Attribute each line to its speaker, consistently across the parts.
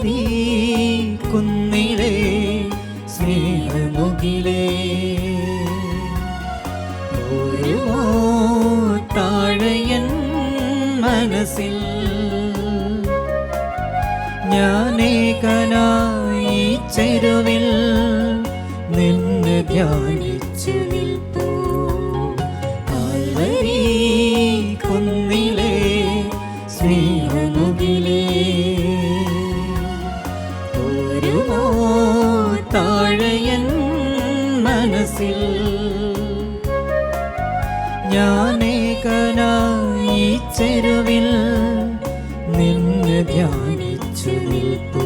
Speaker 1: Calvary കുന്നിലെ സ്നേഹമുകിലേ ഒരു താഴയൻ മനസ്സിൽ ഞാനേകനായി ചെരുവിൽ നിന്നെ ധ്യാനിച്ചു നിൽപ്പൂ. കാൽവരി കുന്നിലെ സ്നേഹമുകിലേ ഒരു താഴയൻ മനസ്സിൽ ഞാനേകനായി ചെരുവിൽ നിന്നെ ധ്യാനിച്ചു നിൽപ്പൂ.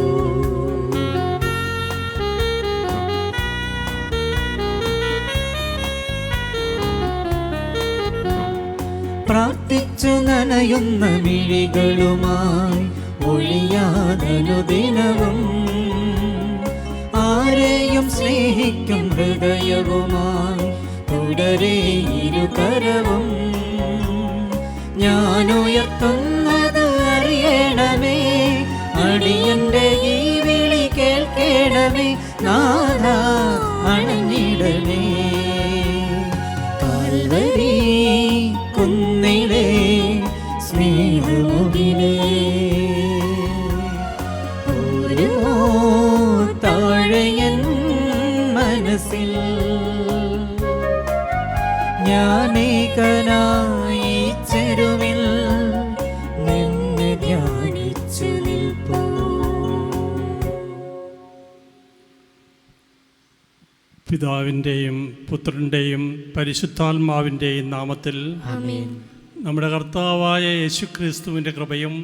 Speaker 1: പ്രാർത്ഥിച്ചു നനയുന്ന മിഴികളുമായി ഒഴിയാതനുദിനവും ആരെയും സ്നേഹിക്കും ഹൃദയവുമായി തുടരെ ഇരുകരവും ഞാനുയർത്തുന്നത് അറിയണമേ. അടിയന്റെ ഈ വിളി കേൾക്കണമേ. നാഥ അണഞ്ഞിടണേ. കാൽവരി കുന്നിലെ സ്നേഹമുകിലേ ഒരു താഴയൻ മനസ്സിൽ ഞാനേകനായി ചെരുവിൽ നിന്നെ ധ്യാനിച്ചു നിൽപ്പൂ.
Speaker 2: പിതാവിൻ്റെയും പുത്രൻ്റെയും പരിശുദ്ധാത്മാവിൻ്റെയും നാമത്തിൽ
Speaker 1: ആമേൻ.
Speaker 2: നമ്മുടെ കർത്താവായ യേശുക്രിസ്തുവിൻ്റെ കൃപയും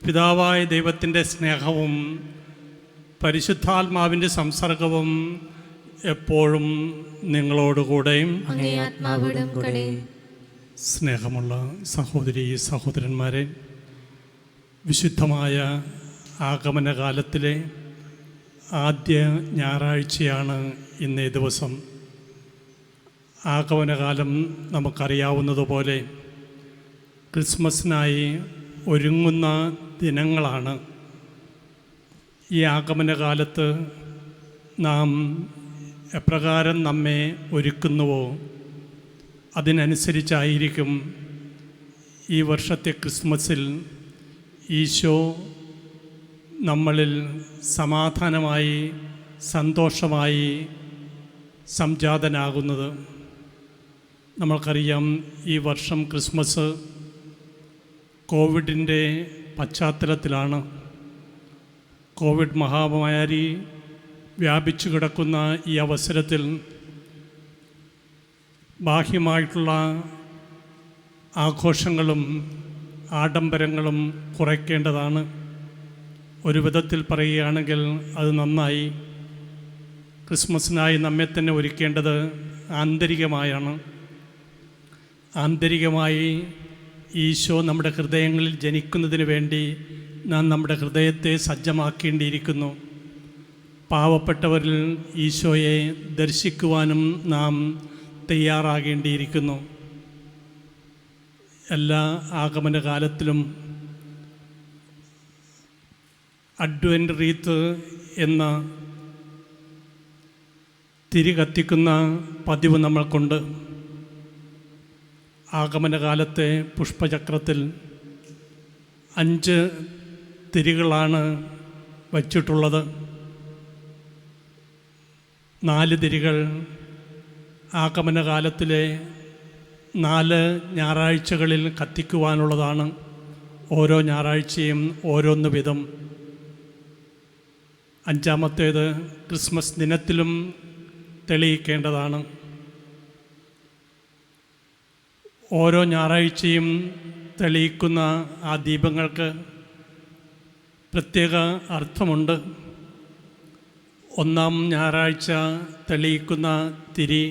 Speaker 2: പിതാവായ ദൈവത്തിൻ്റെ സ്നേഹവും പരിശുദ്ധാത്മാവിൻ്റെ സംസർഗവും എപ്പോഴും നിങ്ങളോടുകൂടെയും
Speaker 1: അങ്ങേ ആത്മാവോടും കൂടെ.
Speaker 2: സ്നേഹമുള്ള സഹോദരീ സഹോദരന്മാരെ, വിശുദ്ധമായ ആഗമനകാലത്തിലെ ആദ്യ ഞായറാഴ്ചയാണ് ഇന്നേ ദിവസം. ആഗമനകാലം നമുക്കറിയാവുന്നതുപോലെ ക്രിസ്മസിനായി ഒരുങ്ങുന്ന ദിനങ്ങളാണ്. ഈ ആഗമനകാലത്ത് നാം എപ്രകാരം നമ്മെ ഒരുക്കുന്നുവോ അതിനനുസരിച്ചായിരിക്കും ഈ വർഷത്തെ ക്രിസ്മസിൽ ഈശോ നമ്മളിൽ സമാധാനമായി സന്തോഷമായി സംജാതനാകുന്നത്. നമ്മൾക്കറിയാം, ഈ വർഷം ക്രിസ്മസ് കോവിഡിൻ്റെ പശ്ചാത്തലത്തിലാണ്. കോവിഡ് മഹാമാരി വ്യാപിച്ചു കിടക്കുന്ന ഈ അവസരത്തിൽ ബാഹ്യമായിട്ടുള്ള ആഘോഷങ്ങളും ആഡംബരങ്ങളും കുറയ്ക്കേണ്ടതാണ്. ഒരു വിധത്തിൽ പറയുകയാണെങ്കിൽ അത് നന്നായി. ക്രിസ്മസിനായി നമ്മെ തന്നെ ഒരുക്കേണ്ടത് ആന്തരികമായാണ്. ആന്തരികമായി ഈശോ നമ്മുടെ ഹൃദയങ്ങളിൽ ജനിക്കുന്നതിന് വേണ്ടി നാം നമ്മുടെ ഹൃദയത്തെ സജ്ജമാക്കേണ്ടിയിരിക്കുന്നു. പാവപ്പെട്ടവരിൽ ഈശോയെ ദർശിക്കുവാനും നാം തയ്യാറാകേണ്ടിയിരിക്കുന്നു. എല്ലാ ആഗമനകാലത്തിലും അഡ്വൻ്റ് റീത്ത് എന്ന തിരി കത്തിക്കുന്ന പതിവ് നമ്മൾക്കുണ്ട്. ആഗമനകാലത്തെ പുഷ്പചക്രത്തിൽ 5 തിരികളാണ് വച്ചിട്ടുള്ളത്. 4 തിരികൾ ആഗമനകാലത്തിലെ 4 ഞായറാഴ്ചകളിൽ കത്തിക്കുവാനുള്ളതാണ്. ഓരോ ഞായറാഴ്ചയും ഓരോന്ന് വീതം. 5-ാമത്തേത് ക്രിസ്മസ് ദിനത്തിലും തെളിയിക്കേണ്ടതാണ്. ഓരോ ഞായറാഴ്ചയും തെളിയിക്കുന്ന ആ ദീപങ്ങൾക്ക് പ്രത്യേക അർത്ഥമുണ്ട്. 1-ാം ഞായറാഴ്ച തെളിയിക്കുന്ന തിരി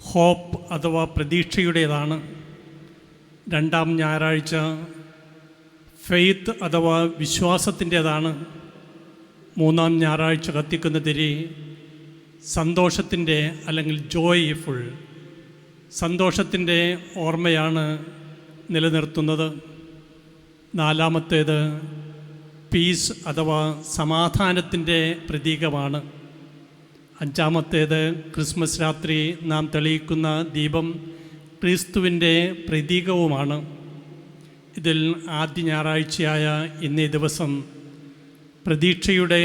Speaker 2: ഹോപ്പ് അഥവാ പ്രതീക്ഷയുടേതാണ്. 2-ാം ഞായറാഴ്ച ഫെയ്ത്ത് അഥവാ വിശ്വാസത്തിൻ്റേതാണ്. 3-ാം ഞായറാഴ്ച കത്തിക്കുന്ന തിരി സന്തോഷത്തിൻ്റെ അല്ലെങ്കിൽ ജോയ്ഫുൾ സന്തോഷത്തിൻ്റെ ഓർമ്മയാണ് നിലനിർത്തുന്നത്. 4-ാമത്തേത് പീസ് അഥവാ സമാധാനത്തിൻ്റെ പ്രതീകമാണ്. അഞ്ചാമത്തേത് ക്രിസ്മസ് രാത്രി നാം തെളിയിക്കുന്ന ദീപം ക്രിസ്തുവിൻ്റെ പ്രതീകവുമാണ്. ഇതിൽ ആദ്യ ഞായറാഴ്ചയായ ഇന്നേ ദിവസം പ്രതീക്ഷയുടെ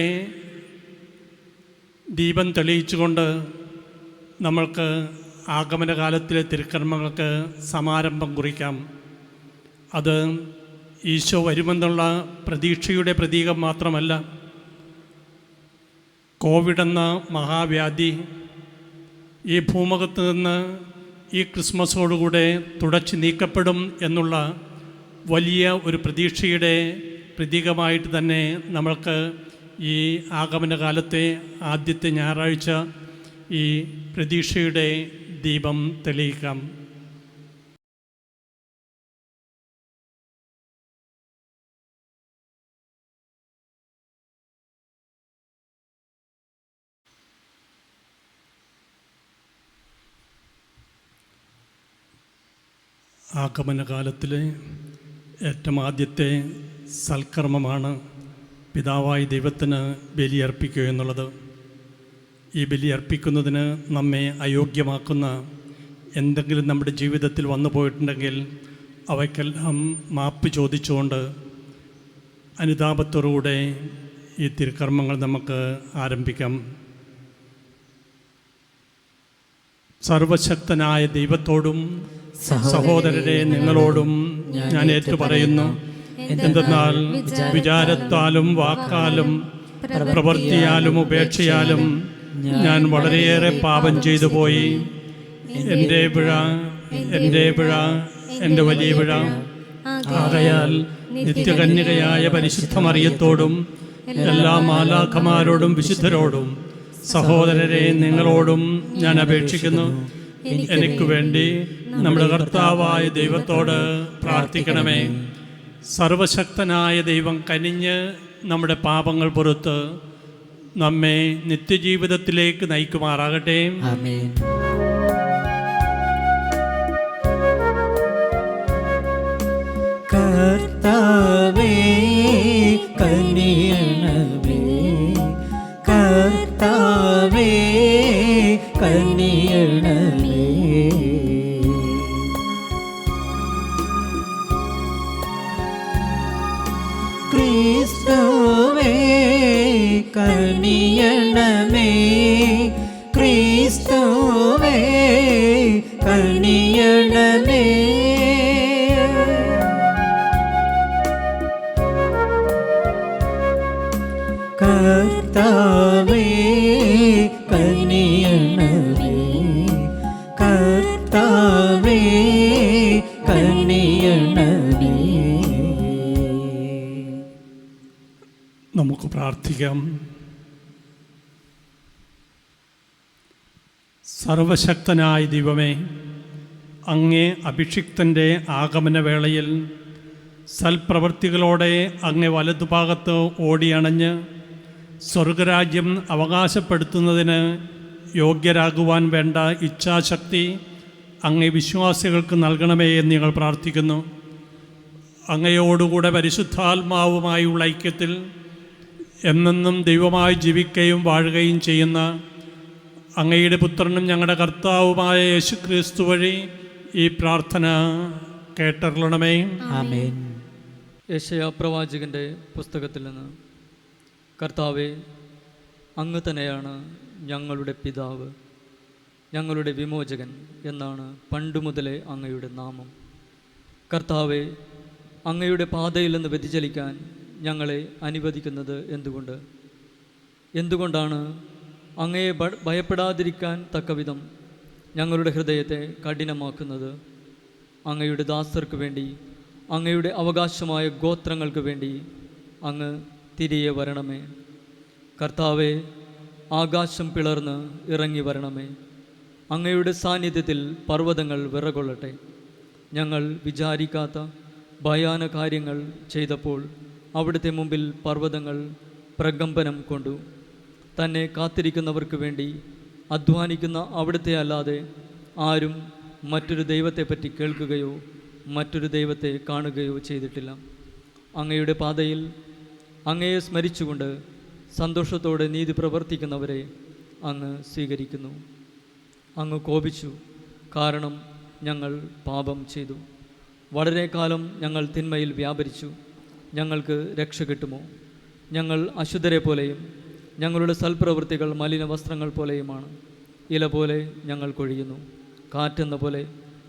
Speaker 2: ദീപം തെളിയിച്ചുകൊണ്ട് നമ്മൾക്ക് ആഗമനകാലത്തിലെ തിരുക്കർമ്മങ്ങൾക്ക് സമാരംഭം കുറിക്കാം. അത് ഈശോ വരുമെന്നുള്ള പ്രതീക്ഷയുടെ പ്രതീകം മാത്രമല്ല, കോവിഡ് എന്ന മഹാവ്യാധി ഈ ഭൂമുഖത്ത് നിന്ന് ഈ ക്രിസ്മസോടുകൂടെ തുടച്ചു നീക്കപ്പെടും എന്നുള്ള വലിയ ഒരു പ്രതീക്ഷയുടെ പ്രതീകമായിട്ട് തന്നെ നമ്മൾക്ക് ഈ ആഗമനകാലത്തെ ആദ്യത്തെ ഞായറാഴ്ച ഈ പ്രതീക്ഷയുടെ ദീപം തെളിയിക്കാം. ആഗമനകാലത്തിലെ ഏറ്റവും ആദ്യത്തെ സൽക്കർമ്മമാണ് പിതാവായ ദൈവത്തിന് ബലിയർപ്പിക്കുക എന്നുള്ളത്. ഈ ബലിയർപ്പിക്കുന്നതിന് നമ്മെ അയോഗ്യമാക്കുന്ന എന്തെങ്കിലും നമ്മുടെ ജീവിതത്തിൽ വന്നു പോയിട്ടുണ്ടെങ്കിൽ അവയ്ക്കെല്ലാം മാപ്പ് ചോദിച്ചുകൊണ്ട് അനുതാപത്തോടുകൂടെ ഈ തിരുക്കർമ്മങ്ങൾ നമുക്ക് ആരംഭിക്കാം. സർവശക്തനായ ദൈവത്തോടും സഹോദരരെ നിങ്ങളോടും ഞാൻ ഏറ്റുപറയുന്നു. എന്തെന്നാൽ വിചാരത്താലും വാക്കാലും പ്രവൃത്തിയാലും ഉപേക്ഷയാലും ഞാൻ വളരെയേറെ പാപം ചെയ്തു പോയി. എൻ്റെ പിഴ, എൻ്റെ വലിയ പിഴ. ആകയാൽ നിത്യകന്യകയായ പരിശുദ്ധ മറിയത്തോടും എല്ലാ മാലാഖമാരോടും വിശുദ്ധരോടും സഹോദരരെ നിങ്ങളോടും ഞാൻ അപേക്ഷിക്കുന്നു, എനിക്ക് വേണ്ടി നമ്മുടെ കർത്താവായ ദൈവത്തോട് പ്രാർത്ഥിക്കണമേ. സർവശക്തനായ ദൈവം കനിഞ്ഞ് നമ്മുടെ പാപങ്ങൾ പുറത്ത് നമ്മെ നിത്യജീവിതത്തിലേക്ക് നയിക്കുമാറാകട്ടെ.
Speaker 1: ആമേൻ. കർത്താവേ കനിയണമേ, കർത്താവേ കനിയണമേ. ക്രിസ്തുവേ കനിയണമേ, ക്രിസ്തുവേ കനിയണമേ. കർത്താവേ കനിയണമേ, കർത്താവേ കനിയണമേ.
Speaker 2: നമുക്ക് പ്രാർത്ഥിക്കാം. സർവശക്തനായ ദൈവമേ, അങ്ങേ അഭിഷിക്തൻ്റെ ആഗമനവേളയിൽ സൽപ്രവൃത്തികളോടെ അങ്ങേ വലതുഭാഗത്ത് ഓടിയണഞ്ഞ് സ്വർഗരാജ്യം അവകാശപ്പെടുത്തുന്നതിന് യോഗ്യരാകുവാൻ വേണ്ട ഇച്ഛാശക്തി അങ്ങേ വിശ്വാസികൾക്ക് നൽകണമേ എന്ന് ഞങ്ങൾ പ്രാർത്ഥിക്കുന്നു. അങ്ങയോടുകൂടെ പരിശുദ്ധാത്മാവുമായുള്ള ഐക്യത്തിൽ എന്നെന്നും ദൈവമായി ജീവിക്കുകയും വാഴുകയും ചെയ്യുന്ന അങ്ങയുടെ പുത്രനും ഞങ്ങളുടെ കർത്താവുമായ യേശുക്രിസ്തു വഴി ഈ പ്രാർത്ഥന കേട്ടരുളണമേ.
Speaker 1: ആമേൻ.
Speaker 3: യെശയ്യാ പ്രവാചകൻ്റെ പുസ്തകത്തിൽ നിന്ന്: കർത്താവേ, അങ്ങ് തന്നെയാണ് ഞങ്ങളുടെ പിതാവ്, ഞങ്ങളുടെ വിമോചകൻ എന്നാണ് പണ്ടുമുതലേ അങ്ങയുടെ നാമം. കർത്താവേ, അങ്ങയുടെ പാതയിൽ നിന്ന് വ്യതിചലിക്കാൻ ഞങ്ങളെ അനുവദിക്കുന്നത് എന്തുകൊണ്ടാണ് അങ്ങയെ ഭയപ്പെടാതിരിക്കാൻ തക്കവിധം ഞങ്ങളുടെ ഹൃദയത്തെ കഠിനമാക്കുന്നത്? അങ്ങയുടെ ദാസർക്ക് വേണ്ടി, അങ്ങയുടെ അവകാശമായ ഗോത്രങ്ങൾക്ക് വേണ്ടി അങ്ങ് തിരികെ വരണമേ. കർത്താവെ, ആകാശം പിളർന്ന് ഇറങ്ങി വരണമേ. അങ്ങയുടെ സാന്നിധ്യത്തിൽ പർവ്വതങ്ങൾ വിറകൊള്ളട്ടെ. ഞങ്ങൾ വിചാരിക്കാത്ത ഭയാനക കാര്യങ്ങൾ ചെയ്തപ്പോൾ അവിടുത്തെ മുമ്പിൽ പർവ്വതങ്ങൾ പ്രകമ്പനം കൊണ്ടു. തന്നെ കാത്തിരിക്കുന്നവർക്ക് വേണ്ടി അധ്വാനിക്കുന്ന അവിടുത്തെ അല്ലാതെ ആരും മറ്റൊരു ദൈവത്തെപ്പറ്റി കേൾക്കുകയോ മറ്റൊരു ദൈവത്തെ കാണുകയോ ചെയ്തിട്ടില്ല. അങ്ങയുടെ പാതയിൽ അങ്ങയെ സ്മരിച്ചുകൊണ്ട് സന്തോഷത്തോടെ നീതി പ്രവർത്തിക്കുന്നവരെ അങ്ങ് സ്വീകരിക്കുന്നു. അങ്ങ് കോപിച്ചു, കാരണം ഞങ്ങൾ പാപം ചെയ്തു. വളരെ കാലം ഞങ്ങൾ തിന്മയിൽ വ്യാപരിച്ചു. ഞങ്ങൾക്ക് രക്ഷ കിട്ടുമോ? ഞങ്ങൾ അശുദ്ധരെ പോലെയും ഞങ്ങളുടെ സൽപ്രവൃത്തികൾ മലിന വസ്ത്രങ്ങൾ പോലെയുമാണ്. ഇല പോലെ ഞങ്ങൾ കൊഴിയുന്നു. കാറ്റെന്ന പോലെ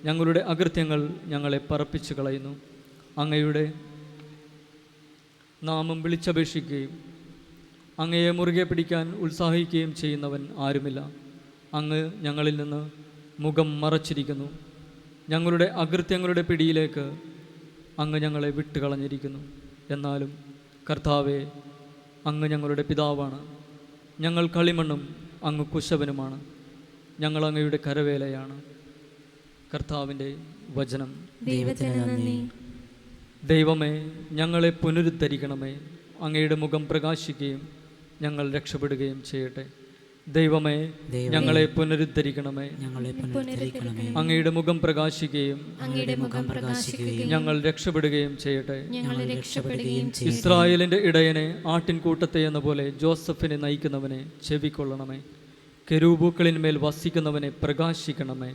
Speaker 3: ഞങ്ങളുടെ അകൃത്യങ്ങൾ ഞങ്ങളെ പറപ്പിച്ചു കളയുന്നു. അങ്ങയുടെ നാമം വിളിച്ചപേക്ഷിക്കുകയും അങ്ങയെ മുറുകെ പിടിക്കാൻ ഉത്സാഹിക്കുകയും ചെയ്യുന്നവൻ ആരുമില്ല. അങ്ങ് ഞങ്ങളിൽ നിന്ന് മുഖം മറച്ചിരിക്കുന്നു. ഞങ്ങളുടെ അകൃത്യങ്ങളുടെ പിടിയിലേക്ക് അങ്ങ് ഞങ്ങളെ വിട്ടുകളഞ്ഞിരിക്കുന്നു. എന്നാലും കർത്താവേ, അങ്ങ് ഞങ്ങളുടെ പിതാവാണ്. ഞങ്ങൾ കളിമണ്ണും അങ്ങ് കുശവനുമാണ്. ഞങ്ങൾ അങ്ങയുടെ കരവേലയാണ്. കർത്താവിൻ്റെ വചനം.
Speaker 1: ദൈവത്തിന് നന്ദി.
Speaker 3: ദൈവമേ, ഞങ്ങളെ പുനരുദ്ധരിക്കണമേ. അങ്ങയുടെ മുഖം പ്രകാശിക്കുകയും ഞങ്ങൾ രക്ഷപ്പെടുകയും ചെയ്യട്ടെ. ദൈവമേ, ഞങ്ങളെ പുനരുദ്ധരിക്കണമേ.
Speaker 1: ഞങ്ങളെ പുനരുദ്ധരിക്കണമേ.
Speaker 3: അങ്ങയുടെ മുഖം പ്രകാശിക്കുകയും
Speaker 1: അങ്ങയുടെ മുഖം പ്രകാശിക്കുകയും
Speaker 3: ഞങ്ങൾ രക്ഷപ്പെടുകയും ചെയ്യട്ടെ.
Speaker 1: ഞങ്ങൾ രക്ഷപ്പെടുകയും ചെയ്യട്ടെ.
Speaker 3: ഇസ്രായേലിൻ്റെ ഇടയനെ ആട്ടിൻകൂട്ടത്തെ എന്ന പോലെ ജോസഫിനെ നയിക്കുന്നവനെ ചെവിക്കൊള്ളണമേ. കെരൂബൂക്കളിന്മേൽ വസിക്കുന്നവനെ പ്രകാശിക്കണമേ.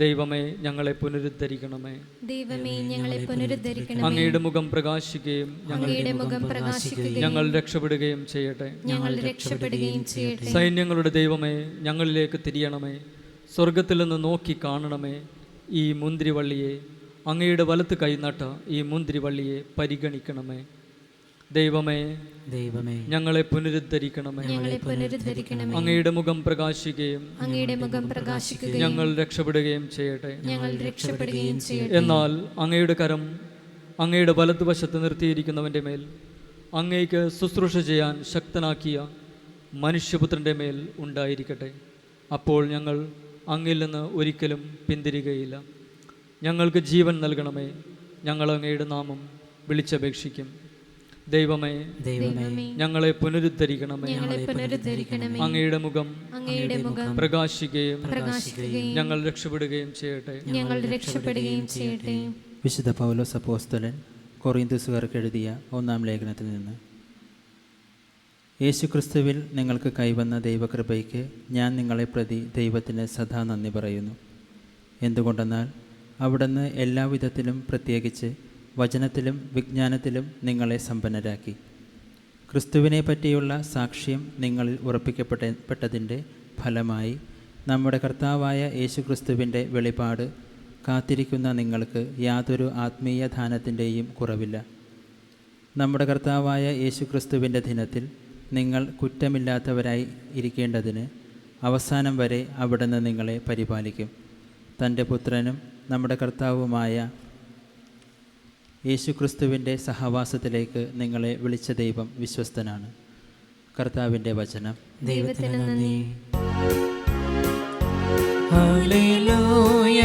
Speaker 3: ദൈവമേ, ഞങ്ങളെ പുനരുദ്ധരിക്കണമേ.
Speaker 4: ദൈവമേ, ഞങ്ങളെ പുനരുദ്ധരിക്കണമേ.
Speaker 3: അങ്ങയുടെ മുഖം പ്രകാശിക്കുകയും
Speaker 4: അങ്ങയുടെ മുഖം പ്രകാശിക്കുകയും
Speaker 3: ഞങ്ങൾ രക്ഷപ്പെടുകയും ചെയ്യട്ടെ.
Speaker 4: ഞങ്ങൾ രക്ഷപ്പെടുകയും ചെയ്യട്ടെ.
Speaker 3: സൈന്യങ്ങളുടെ ദൈവമേ, ഞങ്ങളിലേക്ക് തിരിയണമേ. സ്വർഗത്തിൽ നിന്ന് നോക്കി കാണണമേ. ഈ മുന്തിരിവള്ളിയെ, അങ്ങയുടെ വലത്ത് കൈനട്ട ഈ മുന്തിരിവള്ളിയെ പരിഗണിക്കണമേ. ദൈവമേ,
Speaker 1: ദൈവമേ,
Speaker 3: ഞങ്ങളെ പുനരുദ്ധരിക്കണമേ.
Speaker 4: ഞങ്ങളെ പുനരുദ്ധരിക്കണമേ.
Speaker 3: അങ്ങയുടെ മുഖം പ്രകാശിക്കുകയും
Speaker 4: അങ്ങയുടെ മുഖം പ്രകാശിക്കുകയും
Speaker 3: ഞങ്ങൾ രക്ഷപ്പെടുകയും ചെയ്യട്ടെ.
Speaker 4: ഞങ്ങൾ രക്ഷപ്പെടുകയും ചെയ്യട്ടെ.
Speaker 3: എന്നാൽ അങ്ങയുടെ കരം അങ്ങയുടെ വലതുവശത്ത് നിർത്തിയിരിക്കുന്നവൻ്റെ മേൽ, അങ്ങേക്ക് ശുശ്രൂഷ ചെയ്യാൻ ശക്തനാക്കിയ മനുഷ്യപുത്രൻ്റെ മേൽ ഉണ്ടായിരിക്കട്ടെ. അപ്പോൾ ഞങ്ങൾ അങ്ങിൽ നിന്ന് ഒരിക്കലും പിന്തിരികയില്ല. ഞങ്ങൾക്ക് ജീവൻ നൽകണമേ. ഞങ്ങൾ അങ്ങയുടെ നാമം വിളിച്ചപേക്ഷിക്കും. ദൈവമേ,
Speaker 1: ദൈവമേ,
Speaker 3: ഞങ്ങളെ പുനരുദ്ധരിക്കണമേ.
Speaker 4: ഞങ്ങളെ പുനരുദ്ധരിക്കണമേ.
Speaker 3: അങ്ങയുടെ മുഖം
Speaker 4: അങ്ങയുടെ മുഖം
Speaker 3: പ്രകാശിക്കുകയും
Speaker 4: പ്രകാശിക്കുകയും
Speaker 3: ഞങ്ങൾ രക്ഷപ്പെടുകയും ചെയ്യട്ടെ.
Speaker 4: ഞങ്ങൾ രക്ഷപ്പെടുകയും ചെയ്യട്ടെ.
Speaker 5: വിശുദ്ധ പൗലോസ് അപ്പോസ്തലൻ കൊറിന്തോസുകാർക്ക് എഴുതിയ 1-ാം ലേഖനത്തിൽ നിന്ന്. യേശുക്രിസ്തുവിൽ നിങ്ങൾക്ക് കൈവന്ന ദൈവകൃപയ്ക്ക് ഞാൻ നിങ്ങളെ പ്രതി ദൈവത്തിന് സദാ നന്ദി പറയുന്നു. എന്തുകൊണ്ടെന്നാൽ അവിടുന്ന് എല്ലാവിധത്തിലും, പ്രത്യേകിച്ച് വചനത്തിലും വിജ്ഞാനത്തിലും നിങ്ങളെ സമ്പന്നരാക്കി. ക്രിസ്തുവിനെ പറ്റിയുള്ള സാക്ഷ്യം നിങ്ങളിൽ ഉറപ്പിക്കപ്പെട്ടതിൻ്റെ ഫലമായി നമ്മുടെ കർത്താവായ യേശുക്രിസ്തുവിൻ്റെ വെളിപാട് കാത്തിരിക്കുന്ന നിങ്ങൾക്ക് യാതൊരു ആത്മീയ ദാനത്തിൻ്റെയും കുറവില്ല. നമ്മുടെ കർത്താവായ യേശുക്രിസ്തുവിൻ്റെ ദിനത്തിൽ നിങ്ങൾ കുറ്റമില്ലാത്തവരായി ഇരിക്കേണ്ടതിന് അവസാനം വരെ അവിടുന്ന് നിങ്ങളെ പരിപാലിക്കും. തൻ്റെ പുത്രനും നമ്മുടെ കർത്താവുമായ യേശുക്രിസ്തുവിൻ്റെ സഹവാസത്തിലേക്ക് നിങ്ങളെ വിളിച്ച ദൈവം വിശ്വസ്തനാണ്. കർത്താവിൻ്റെ വചനം.
Speaker 1: ദൈവത്തിന് നന്ദി. Hallelujah,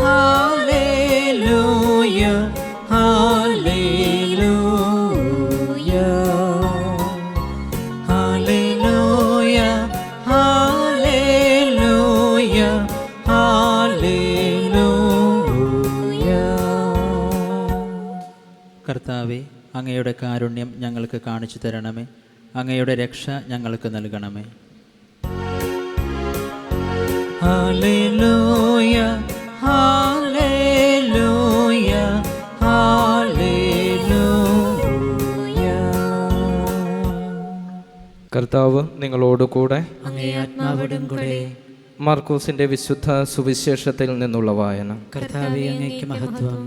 Speaker 1: hallelujah, hallelujah, hallelujah, hallelujah, hallelujah.
Speaker 5: കർത്താവെ, അങ്ങയുടെ കാരുണ്യം ഞങ്ങൾക്ക് കാണിച്ചു തരണമേ. അങ്ങയുടെ രക്ഷ ഞങ്ങൾക്ക് നൽകണമേ.
Speaker 1: Hallelujah, hallelujah, hallelujah.
Speaker 6: കർത്താവ് നിങ്ങളോടുകൂടെ.
Speaker 1: അങ്ങേ ആത്മാവോടും കൂടെ.
Speaker 6: മാർക്കോസിന്റെ വിശുദ്ധ സുവിശേഷത്തിൽ നിന്നുള്ള വായന.
Speaker 1: കർത്താവേ, അങ്ങേക്ക് മഹത്വം.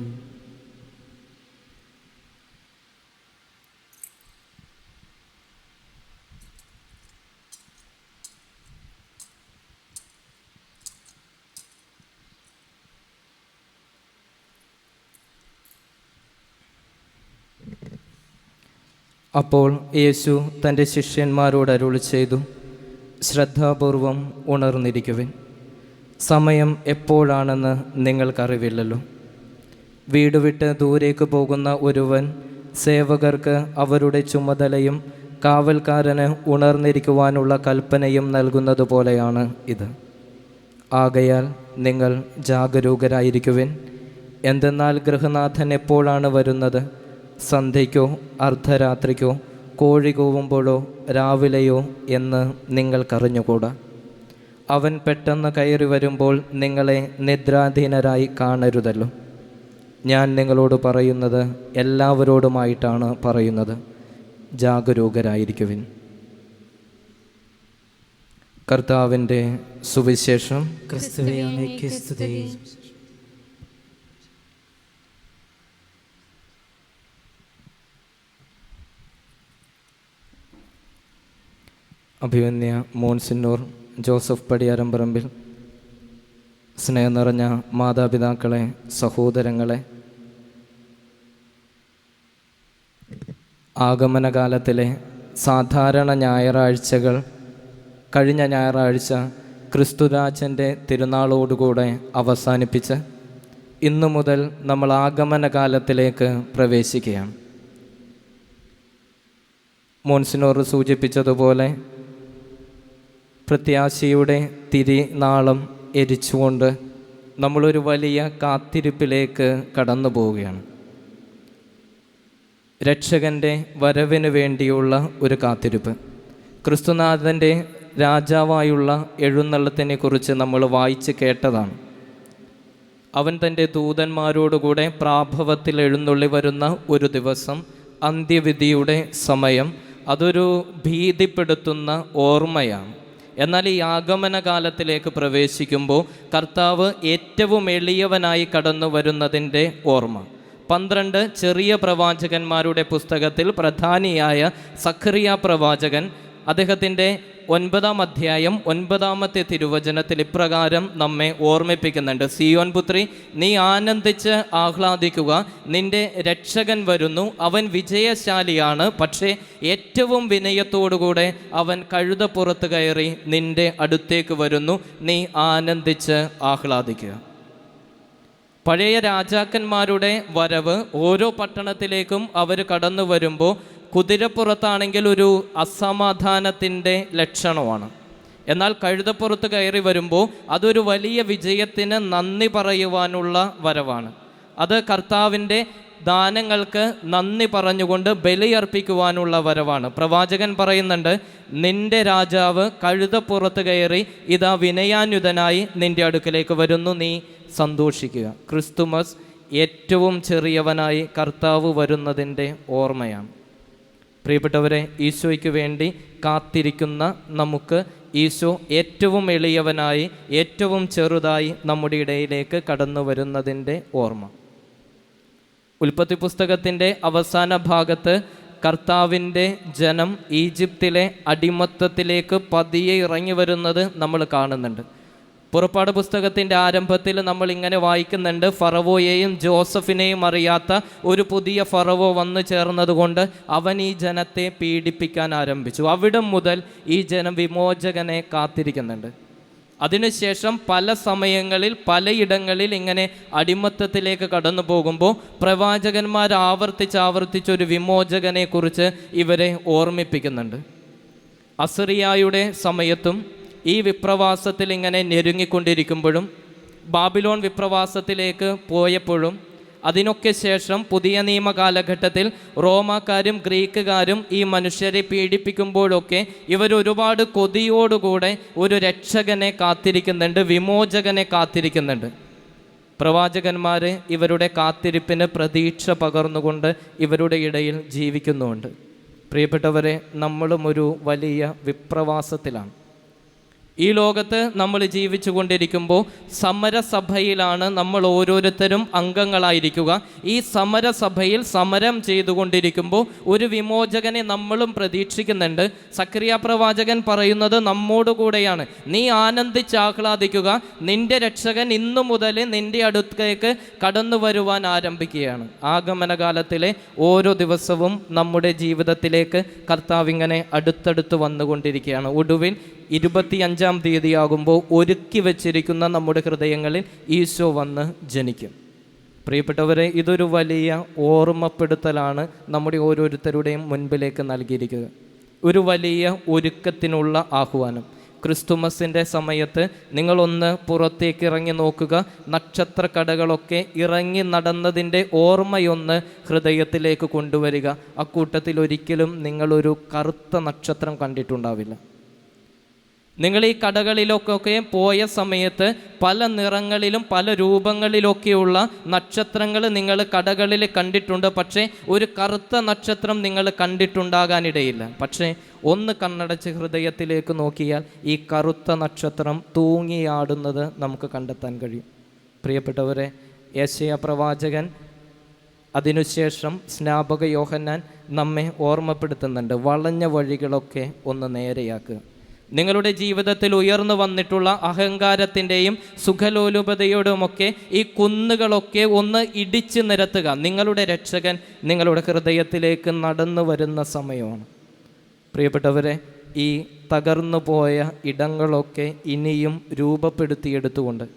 Speaker 6: അപ്പോൾ യേശു തൻ്റെ ശിഷ്യന്മാരോട് അരുളി ചെയ്തു, ശ്രദ്ധാപൂർവം ഉണർന്നിരിക്കുവിൻ. സമയം എപ്പോഴാണെന്ന് നിങ്ങൾക്കറിവില്ലല്ലോ. വീട് വിട്ട് ദൂരേക്ക് പോകുന്ന ഒരുവൻ സേവകർക്ക് അവരുടെ ചുമതലയും കാവൽക്കാരന് ഉണർന്നിരിക്കുവാനുള്ള കൽപ്പനയും നൽകുന്നത് പോലെയാണ് ഇത്. ആകയാൽ നിങ്ങൾ ജാഗരൂകരായിരിക്കുവിൻ. എന്തെന്നാൽ ഗൃഹനാഥൻ എപ്പോഴാണ് വരുന്നത് സന്ധ്യയ്ക്കോ അർദ്ധരാത്രിക്കോ കോഴി കൂവുമ്പോഴോ രാവിലെയോ എന്ന് നിങ്ങൾക്കറിഞ്ഞുകൂടാ. അവൻ പെട്ടെന്ന് കയറി വരുമ്പോൾ നിങ്ങളെ നിദ്രാധീനരായി കാണരുതല്ലോ. ഞാൻ നിങ്ങളോട് പറയുന്നത് എല്ലാവരോടുമായിട്ടാണ് പറയുന്നത്, ജാഗരൂകരായിരിക്കുവിൻ. കർത്താവിൻ്റെ സുവിശേഷം.
Speaker 1: ക്രിസ്തുവേ, അങ്ങേക്ക് സ്തുതി.
Speaker 6: അഭിമന്യ മോൺസിന്നൂർ ജോസഫ് പടിയാരംപറമ്പിൽ, സ്നേഹം നിറഞ്ഞ മാതാപിതാക്കളെ, സഹോദരങ്ങളെ, ആഗമനകാലത്തിലെ സാധാരണ ഞായറാഴ്ചകൾ കഴിഞ്ഞ ഞായറാഴ്ച ക്രിസ്തുരാജൻ്റെ തിരുനാളോടുകൂടെ അവസാനിപ്പിച്ച് ഇന്നു മുതൽ നമ്മൾ ആഗമനകാലത്തിലേക്ക് പ്രവേശിക്കുകയാണ്. മോൺസിനോർ സൂചിപ്പിച്ചതുപോലെ പ്രത്യാശയുടെ തിരിനാളം എരിച്ചുകൊണ്ട് നമ്മളൊരു വലിയ കാത്തിരിപ്പിലേക്ക് കടന്നു പോവുകയാണ്. രക്ഷകൻ്റെ വരവിന് വേണ്ടിയുള്ള ഒരു കാത്തിരിപ്പ്. ക്രിസ്തുനാഥൻ്റെ രാജാവായുള്ള എഴുന്നള്ളത്തിനെക്കുറിച്ച് നമ്മൾ വായിച്ച് കേട്ടതാണ്. അവൻ തൻ്റെ ദൂതന്മാരോടുകൂടെ പ്രാഭവത്തിൽ എഴുന്നള്ളി വരുന്ന ഒരു ദിവസം, അന്ത്യവിധിയുടെ സമയം, അതൊരു ഭീതിപ്പെടുത്തുന്ന ഓർമ്മയാണ്. എന്നാൽ ഈ ആഗമനകാലത്തിലേക്ക് പ്രവേശിക്കുമ്പോൾ കർത്താവ് ഏറ്റവും എളിയവനായി കടന്നു വരുന്നതിൻ്റെ ഓർമ്മ. 12 ചെറിയ പ്രവാചകന്മാരുടെ പുസ്തകത്തിൽ പ്രധാനിയായ സഖറിയ പ്രവാചകൻ അദ്ദേഹത്തിൻ്റെ 9-ാം അധ്യായം 9-ാമത്തെ തിരുവചനത്തിൽ ഇപ്രകാരം നമ്മെ ഓർമ്മിപ്പിക്കുന്നുണ്ട്: സിയോൻ പുത്രി, നീ ആനന്ദിച്ച് ആഹ്ലാദിക്കുക, നിന്റെ രക്ഷകൻ വരുന്നു, അവൻ വിജയശാലിയാണ്, പക്ഷേ ഏറ്റവും വിനയത്തോടുകൂടെ അവൻ കഴുതപ്പുറത്ത് കയറി നിന്റെ അടുത്തേക്ക് വരുന്നു, നീ ആനന്ദിച്ച് ആഹ്ലാദിക്കുക. പഴയ രാജാക്കന്മാരുടെ വരവ് ഓരോ പട്ടണത്തിലേക്കും അവർ കടന്നു വരുമ്പോൾ കുതിരപ്പുറത്താണെങ്കിൽ ഒരു അസമാധാനത്തിൻ്റെ ലക്ഷണമാണ്. എന്നാൽ കഴുതപ്പുറത്ത് കയറി വരുമ്പോൾ അതൊരു വലിയ വിജയത്തിന് നന്ദി പറയുവാനുള്ള വരവാണ്. അത് കർത്താവിൻ്റെ ദാനങ്ങൾക്ക് നന്ദി പറഞ്ഞുകൊണ്ട് ബലിയർപ്പിക്കുവാനുള്ള വരവാണ്. പ്രവാചകൻ പറയുന്നുണ്ട്, നിന്റെ രാജാവ് കഴുതപ്പുറത്ത് കയറി ഇതാ വിനയാന്യുതനായി നിന്റെ അടുക്കലേക്ക് വരുന്നു, നീ സന്തോഷിക്കുക. ക്രിസ്തുമസ് ഏറ്റവും ചെറിയവനായി കർത്താവ് വരുന്നതിൻ്റെ ഓർമ്മയാണ്. പ്രിയപ്പെട്ടവരെ, ഈശോയ്ക്ക് വേണ്ടി കാത്തിരിക്കുന്ന നമുക്ക് ഈശോ ഏറ്റവും എളിയവനായി, ഏറ്റവും ചെറുതായി നമ്മുടെ ഇടയിലേക്ക് കടന്നു വരുന്നതിൻ്റെ ഓർമ്മ. ഉൽപ്പത്തി പുസ്തകത്തിൻ്റെ അവസാന ഭാഗത്ത് കർത്താവിൻ്റെ ജനം ഈജിപ്തിലെ അടിമത്തത്തിലേക്ക് പതിയെ ഇറങ്ങി വരുന്നത് നമ്മൾ കാണുന്നുണ്ട്. പുറപ്പാട് പുസ്തകത്തിൻ്റെ ആരംഭത്തിൽ നമ്മൾ ഇങ്ങനെ വായിക്കുന്നുണ്ട്: ഫറവോയെയും ജോസഫിനെയും അറിയാത്ത ഒരു പുതിയ ഫറവോ വന്നു ചേർന്നതുകൊണ്ട് അവൻ ഈ ജനത്തെ പീഡിപ്പിക്കാൻ ആരംഭിച്ചു. അവിടം മുതൽ ഈ ജനം വിമോചകനെ കാത്തിരിക്കുന്നുണ്ട്. അതിനുശേഷം പല സമയങ്ങളിൽ പലയിടങ്ങളിൽ ഇങ്ങനെ അടിമത്തത്തിലേക്ക് കടന്നു പോകുമ്പോൾ പ്രവാചകന്മാർ ആവർത്തിച്ചൊരു വിമോചകനെക്കുറിച്ച് ഇവരെ ഓർമ്മിപ്പിക്കുന്നുണ്ട്. അസിറിയായുടെ സമയത്തും ഈ വിപ്രവാസത്തിൽ ഇങ്ങനെ ഞെരുങ്ങിക്കൊണ്ടിരിക്കുമ്പോഴും ബാബിലോൺ വിപ്രവാസത്തിലേക്ക് പോയപ്പോഴും അതിനൊക്കെ ശേഷം പുതിയ നിയമ കാലഘട്ടത്തിൽ റോമാക്കാരും ഗ്രീക്കുകാരും ഈ മനുഷ്യരെ പീഡിപ്പിക്കുമ്പോഴൊക്കെ ഇവരൊരുപാട് കൊതിയോടുകൂടെ ഒരു രക്ഷകനെ കാത്തിരിക്കുന്നുണ്ട്, വിമോചകനെ കാത്തിരിക്കുന്നുണ്ട്. പ്രവാചകന്മാർ ഇവരുടെ കാത്തിരിപ്പിന് പ്രതീക്ഷ പകർന്നുകൊണ്ട് ഇവരുടെ ഇടയിൽ ജീവിക്കുന്നുമുണ്ട്. പ്രിയപ്പെട്ടവരെ, നമ്മളും ഒരു വലിയ വിപ്രവാസത്തിലാണ്. ഈ ലോകത്ത് നമ്മൾ ജീവിച്ചു കൊണ്ടിരിക്കുമ്പോൾ സമരസഭയിലാണ് നമ്മൾ ഓരോരുത്തരും അംഗങ്ങളായിരിക്കുക. ഈ സമരസഭയിൽ സമരം ചെയ്തുകൊണ്ടിരിക്കുമ്പോൾ ഒരു വിമോചകനെ നമ്മളും പ്രതീക്ഷിക്കുന്നുണ്ട്. സക്കറിയ പ്രവാചകൻ പറയുന്നത് നമ്മോടുകൂടെയാണ്: നീ ആനന്ദിച്ച് ആഹ്ലാദിക്കുക, നിന്റെ രക്ഷകൻ ഇന്നു മുതൽ നിന്റെ അടുത്തേക്ക് കടന്നു വരുവാൻ ആരംഭിക്കുകയാണ്. ആഗമനകാലത്തിലെ ഓരോ ദിവസവും നമ്മുടെ ജീവിതത്തിലേക്ക് കർത്താവ് ഇങ്ങനെ അടുത്തടുത്ത് വന്നുകൊണ്ടിരിക്കുകയാണ്. ഒടുവിൽ 25-ാം തീയതിയാകുമ്പോൾ ഒരുക്കി വച്ചിരിക്കുന്ന നമ്മുടെ ഹൃദയങ്ങളിൽ ഈശോ വന്ന് ജനിക്കും. പ്രിയപ്പെട്ടവരെ, ഇതൊരു വലിയ ഓർമ്മപ്പെടുത്തലാണ് നമ്മുടെ ഓരോരുത്തരുടെയും മുൻപിലേക്ക് നൽകിയിരിക്കുക. ഒരു വലിയ ഒരുക്കത്തിനുള്ള ആഹ്വാനം. ക്രിസ്തുമസിൻ്റെ സമയത്ത് നിങ്ങളൊന്ന് പുറത്തേക്ക് ഇറങ്ങി നോക്കുക. നക്ഷത്രക്കടകളൊക്കെ ഇറങ്ങി നടന്നതിൻ്റെ ഓർമ്മയൊന്ന് ഹൃദയത്തിലേക്ക് കൊണ്ടുവരിക. അക്കൂട്ടത്തിൽ ഒരിക്കലും നിങ്ങളൊരു കറുത്ത നക്ഷത്രം കണ്ടിട്ടുണ്ടാവില്ല. നിങ്ങൾ ഈ കടകളിലൊക്കെ പോയ സമയത്ത് പല നിറങ്ങളിലും പല രൂപങ്ങളിലൊക്കെയുള്ള നക്ഷത്രങ്ങൾ നിങ്ങൾ കടകളിൽ കണ്ടിട്ടുണ്ട്. പക്ഷേ ഒരു കറുത്ത നക്ഷത്രം നിങ്ങൾ കണ്ടിട്ടുണ്ടാകാനിടയില്ല. പക്ഷേ ഒന്ന് കണ്ണടച്ച് ഹൃദയത്തിലേക്ക് നോക്കിയാൽ ഈ കറുത്ത നക്ഷത്രം തൂങ്ങിയാടുന്നത് നമുക്ക് കണ്ടെത്താൻ കഴിയും. പ്രിയപ്പെട്ടവരെ, യെശയ്യാ പ്രവാചകൻ അതിനുശേഷം സ്നാപക യോഹന്നാൻ നമ്മെ ഓർമ്മപ്പെടുത്തുന്നുണ്ട്, വളഞ്ഞ വഴികളൊക്കെ ഒന്ന് നേരെയാക്കുക. നിങ്ങളുടെ ജീവിതത്തിൽ ഉയർന്നു വന്നിട്ടുള്ള അഹങ്കാരത്തിൻ്റെയും സുഖലോലുപതയുടെയുമൊക്കെ ഈ കുന്നുകളൊക്കെ ഒന്ന് ഇടിച്ചു നിരത്തുക. നിങ്ങളുടെ രക്ഷകൻ നിങ്ങളുടെ ഹൃദയത്തിലേക്ക് നടന്നു വരുന്ന സമയമാണ്. പ്രിയപ്പെട്ടവരെ, ഈ തകർന്നു പോയ ഇടങ്ങളൊക്കെ ഇനിയും രൂപപ്പെടുത്തിയെടുത്തുകൊണ്ട്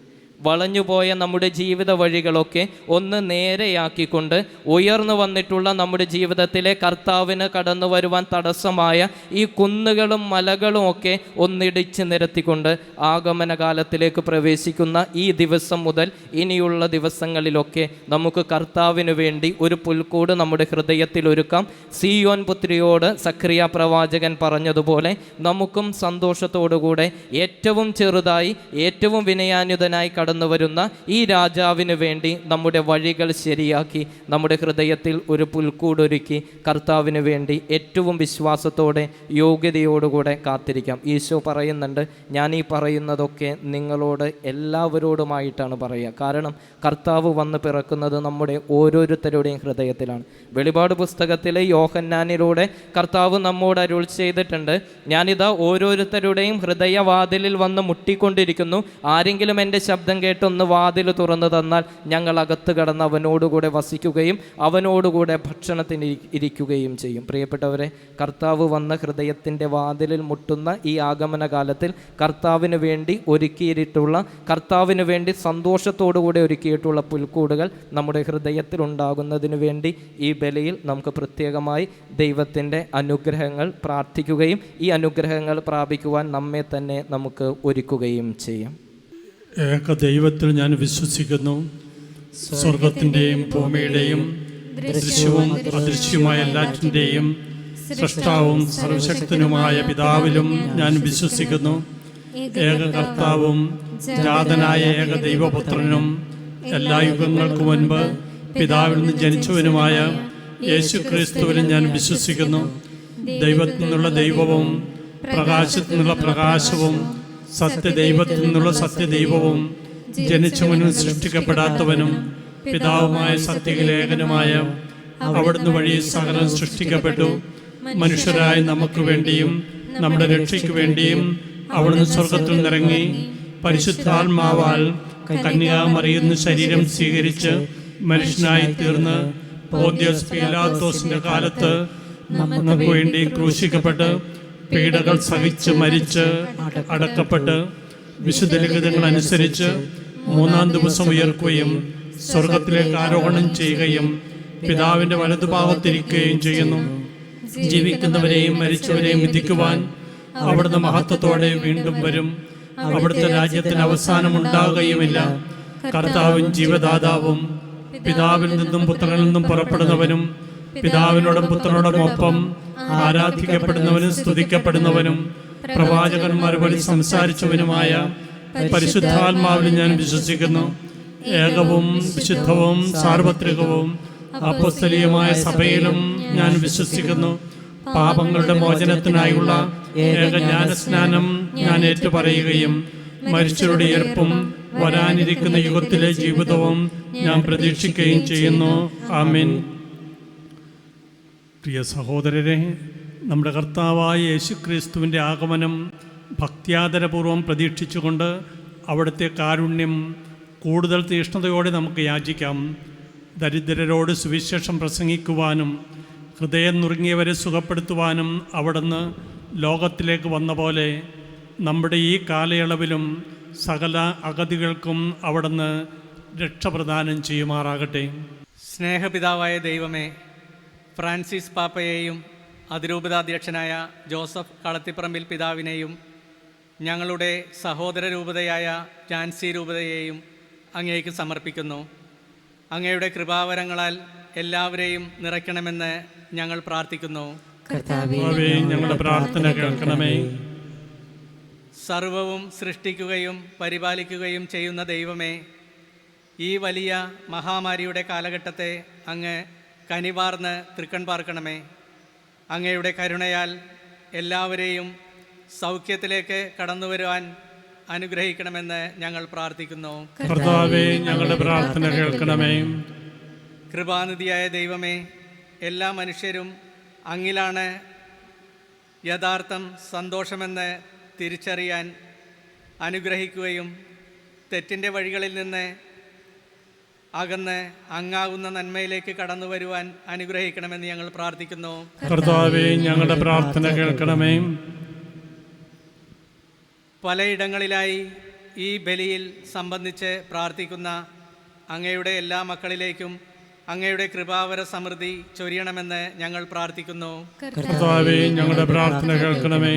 Speaker 6: വളഞ്ഞുപോയ നമ്മുടെ ജീവിത വഴികളൊക്കെ ഒന്ന് നേരെയാക്കിക്കൊണ്ട് ഉയർന്നു വന്നിട്ടുള്ള നമ്മുടെ ജീവിതത്തിലെ കർത്താവിന് കടന്നു വരുവാൻ തടസ്സമായ ഈ കുന്നുകളും മലകളും ഒക്കെ ഒന്നിടിച്ച് നിരത്തിക്കൊണ്ട് ആഗമനകാലത്തിലേക്ക് പ്രവേശിക്കുന്ന ഈ ദിവസം മുതൽ ഇനിയുള്ള ദിവസങ്ങളിലൊക്കെ നമുക്ക് കർത്താവിന് വേണ്ടി ഒരു പുൽക്കൂട് നമ്മുടെ ഹൃദയത്തിൽ ഒരുക്കാം. സിയോൻ പുത്രിയോട് സഖറിയ പ്രവാചകൻ പറഞ്ഞതുപോലെ നമുക്കും സന്തോഷത്തോടുകൂടെ ഏറ്റവും ചെറുതായി ഏറ്റവും വിനയാന്യുതനായി കടന്നു വരുന്ന ഈ രാജാവിന് വേണ്ടി നമ്മുടെ വഴികൾ ശരിയാക്കി നമ്മുടെ ഹൃദയത്തിൽ ഒരു പുൽക്കൂടൊരുക്കി കർത്താവിന് വേണ്ടി ഏറ്റവും വിശ്വാസത്തോടെ യോഗ്യതയോടുകൂടെ കാത്തിരിക്കാം. ഈശോ പറയുന്നുണ്ട്, ഞാൻ ഈ പറയുന്നതൊക്കെ നിങ്ങളോട് എല്ലാവരോടുമായിട്ടാണ് പറയുക. കാരണം കർത്താവ് വന്ന് പിറക്കുന്നത് നമ്മുടെ ഓരോരുത്തരുടെയും ഹൃദയത്തിലാണ്. വെളിപാട് പുസ്തകത്തിലെ യോഹന്നാനിലൂടെ കർത്താവ് നമ്മോട് അരുൾ ചെയ്തിട്ടുണ്ട്, ഞാനിതാ ഓരോരുത്തരുടെയും ഹൃദയവാതിലിൽ വന്ന് മുട്ടിക്കൊണ്ടിരിക്കുന്നു. ആരെങ്കിലും എൻ്റെ ശബ്ദം കേട്ടൊന്ന് വാതിൽ തുറന്നു തന്നാൽ ഞങ്ങൾ അകത്ത് കടന്ന് അവനോടുകൂടെ വസിക്കുകയും അവനോടുകൂടെ ഭക്ഷണത്തിന് ഇരിക്കുകയും ചെയ്യും. പ്രിയപ്പെട്ടവരെ, കർത്താവ് വന്ന ഹൃദയത്തിൻ്റെ വാതിലിൽ മുട്ടുന്ന ഈ ആഗമന കാലത്തിൽ കർത്താവിന് വേണ്ടി ഒരുക്കിയിട്ടുള്ള, കർത്താവിന് വേണ്ടി സന്തോഷത്തോടുകൂടെ ഒരുക്കിയിട്ടുള്ള പുൽക്കൂടുകൾ നമ്മുടെ ഹൃദയത്തിൽ ഉണ്ടാകുന്നതിന് വേണ്ടി ഈ ബലിയിൽ നമുക്ക് പ്രത്യേകമായി ദൈവത്തിൻ്റെ അനുഗ്രഹങ്ങൾ പ്രാർത്ഥിക്കുകയും ഈ അനുഗ്രഹങ്ങൾ പ്രാപിക്കുവാൻ നമ്മെ തന്നെ നമുക്ക് ഒരുക്കുകയും ചെയ്യാം.
Speaker 2: ഏക ദൈവത്തിൽ ഞാൻ വിശ്വസിക്കുന്നു. സ്വർഗത്തിൻ്റെയും ഭൂമിയുടെയും ദൃശ്യവും അദൃശ്യവുമായ എല്ലാറ്റിൻ്റെയും സൃഷ്ടാവും സർവശക്തനുമായ പിതാവിലും ഞാൻ വിശ്വസിക്കുന്നു. ഏക കർത്താവും ജാതനായ ഏക ദൈവപുത്രനും എല്ലാ യുഗങ്ങൾക്കു മുൻപ് പിതാവിൽ നിന്ന് ജനിച്ചവനുമായ യേശു ക്രിസ്തുവിലും ഞാൻ വിശ്വസിക്കുന്നു. ദൈവത്തിൽ നിന്നുള്ള ദൈവവും പ്രകാശത്തിൽ നിന്നുള്ള പ്രകാശവും സത്യദൈവത്തിൽ നിന്നുള്ള സത്യദൈവവും ജനിച്ചവനും സൃഷ്ടിക്കപ്പെടാത്തവനും പിതാവുമായ സത്യലേഖനുമായ അവിടുന്ന് വഴി സകലം സൃഷ്ടിക്കപ്പെട്ടു. മനുഷ്യരായ നമുക്ക് വേണ്ടിയും നമ്മുടെ രക്ഷയ്ക്ക് വേണ്ടിയും അവിടുന്ന് സ്വർഗത്തിൽ നിന്നിറങ്ങി പരിശുദ്ധാത്മാവാൽ കന്യാമറിയുന്ന ശരീരം സ്വീകരിച്ച് മനുഷ്യനായി തീർന്ന് പോന്തിയോസ് പീലാത്തോസിന്റെ കാലത്ത് നമുക്ക് വേണ്ടി ക്രൂശിക്കപ്പെട്ട് പീഡകൾ സഹിച്ച് മരിച്ച് അടക്കപ്പെട്ട് വിശുദ്ധ ലിഖിതങ്ങൾ അനുസരിച്ച് മൂന്നാം ദിവസം ഉയർക്കുകയും സ്വർഗത്തിലേക്ക് ആരോഹണം ചെയ്യുകയും പിതാവിന്റെ വലതുഭാഗത്തിരിക്കുകയും ചെയ്യുന്നു. ജീവിക്കുന്നവരെയും മരിച്ചവരെയും വിധിക്കുവാൻ അവിടുന്ന് മഹത്വത്തോടെ വീണ്ടും വരും. അവിടുത്തെ രാജ്യത്തിന് അവസാനമുണ്ടാകുകയുമില്ല. കർത്താവും ജീവദാതാവും പിതാവിൽ നിന്നും പുത്രനിൽ നിന്നും പുറപ്പെടുന്നവനും പിതാവിനോടും പുത്രനോടും ഒപ്പം ആരാധിക്കപ്പെടുന്നവനും സ്തുതിക്കപ്പെടുന്നവനും പ്രവാചകന്മാർ വഴി സംസാരിച്ചവനുമായ പരിശുദ്ധാത്മാവിൽ ഞാൻ വിശ്വസിക്കുന്നു. ഏകവും വിശുദ്ധവും സാർവത്രികവും അപ്പോസ്തലികമായ സഭയിലും ഞാൻ വിശ്വസിക്കുന്നു. പാപങ്ങളുടെ മോചനത്തിനായുള്ള ഏക ജ്ഞാനസ്നാനം ഞാൻ ഏറ്റുപറയുകയും മരിച്ചവരുടെ ഉയർപ്പും വരാനിരിക്കുന്ന യുഗത്തിലെ ജീവിതവും ഞാൻ പ്രതീക്ഷിക്കുകയും ചെയ്യുന്നു. ആമേൻ. പ്രിയ സഹോദരരെ, നമ്മുടെ കർത്താവായ യേശുക്രിസ്തുവിൻ്റെ ആഗമനം ഭക്ത്യാദരപൂർവ്വം പ്രതീക്ഷിച്ചുകൊണ്ട് അവിടുത്തെ കാരുണ്യം കൂടുതൽ തീഷ്ണതയോടെ നമുക്ക് യാചിക്കാം. ദരിദ്രരോട് സുവിശേഷം പ്രസംഗിക്കുവാനും ഹൃദയം നുറുങ്ങിയവരെ സുഖപ്പെടുത്തുവാനും അവിടുന്ന് ലോകത്തിലേക്ക് വന്ന പോലെ നമ്മുടെ ഈ കാലയളവിലും സകല അഗതികൾക്കും അവിടുന്ന് രക്ഷപ്രദാനം ചെയ്യുമാറാകട്ടെ.
Speaker 7: സ്നേഹപിതാവായ ദൈവമേ, ഫ്രാൻസിസ് പാപ്പയെയും അതിരൂപതാധ്യക്ഷനായ ജോസഫ് കളത്തിപ്പറമ്പിൽ പിതാവിനെയും ഞങ്ങളുടെ സഹോദര രൂപതയായ ജാൻസി രൂപതയെയും അങ്ങേക്ക് സമർപ്പിക്കുന്നു. അങ്ങയുടെ കൃപാവരങ്ങളാൽ എല്ലാവരെയും നിറയ്ക്കണമെന്ന് ഞങ്ങൾ പ്രാർത്ഥിക്കുന്നു.
Speaker 1: കർത്താവേ,
Speaker 2: ഞങ്ങളുടെ പ്രാർത്ഥന കേൾക്കണമേ.
Speaker 7: സർവവും സൃഷ്ടിക്കുകയും പരിപാലിക്കുകയും ചെയ്യുന്ന ദൈവമേ, ഈ വലിയ മഹാമാരിയുടെ കാലഘട്ടത്തെ അങ്ങ് കനിവാർന്ന് തൃക്കൺ പാർക്കണമേ. അങ്ങയുടെ കരുണയാൽ എല്ലാവരെയും സൗഖ്യത്തിലേക്ക് കടന്നുവരുവാൻ അനുഗ്രഹിക്കണമെന്ന് ഞങ്ങൾ പ്രാർത്ഥിക്കുന്നു.
Speaker 2: കർത്താവേ, ഞങ്ങളുടെ പ്രാർത്ഥന കേൾക്കണമേ.
Speaker 7: കൃപാനിധിയായ ദൈവമേ, എല്ലാ മനുഷ്യരും അങ്ങിലാണ് യഥാർത്ഥം സന്തോഷമെന്ന് തിരിച്ചറിയാൻ അനുഗ്രഹിക്കുകയും തെറ്റിൻ്റെ വഴികളിൽ നിന്ന് അകന്ന് അങ്ങാകുന്ന നന്മയിലേക്ക് കടന്നു വരുവാൻ അനുഗ്രഹിക്കണമെന്ന് ഞങ്ങൾ പ്രാർത്ഥിക്കുന്നു.
Speaker 2: കർത്താവേ, ഞങ്ങളുടെ പ്രാർത്ഥന കേൾക്കണമേ.
Speaker 7: പലയിടങ്ങളിലായി ഈ ബലിയിൽ സംബന്ധിച്ച് പ്രാർത്ഥിക്കുന്ന അങ്ങയുടെ എല്ലാ മക്കളിലേക്കും അങ്ങയുടെ കൃപാവര സമൃദ്ധി ചൊരിയണമെന്ന് ഞങ്ങൾ പ്രാർത്ഥിക്കുന്നു.
Speaker 2: കർത്താവേ, ഞങ്ങളുടെ പ്രാർത്ഥന കേൾക്കണമേ.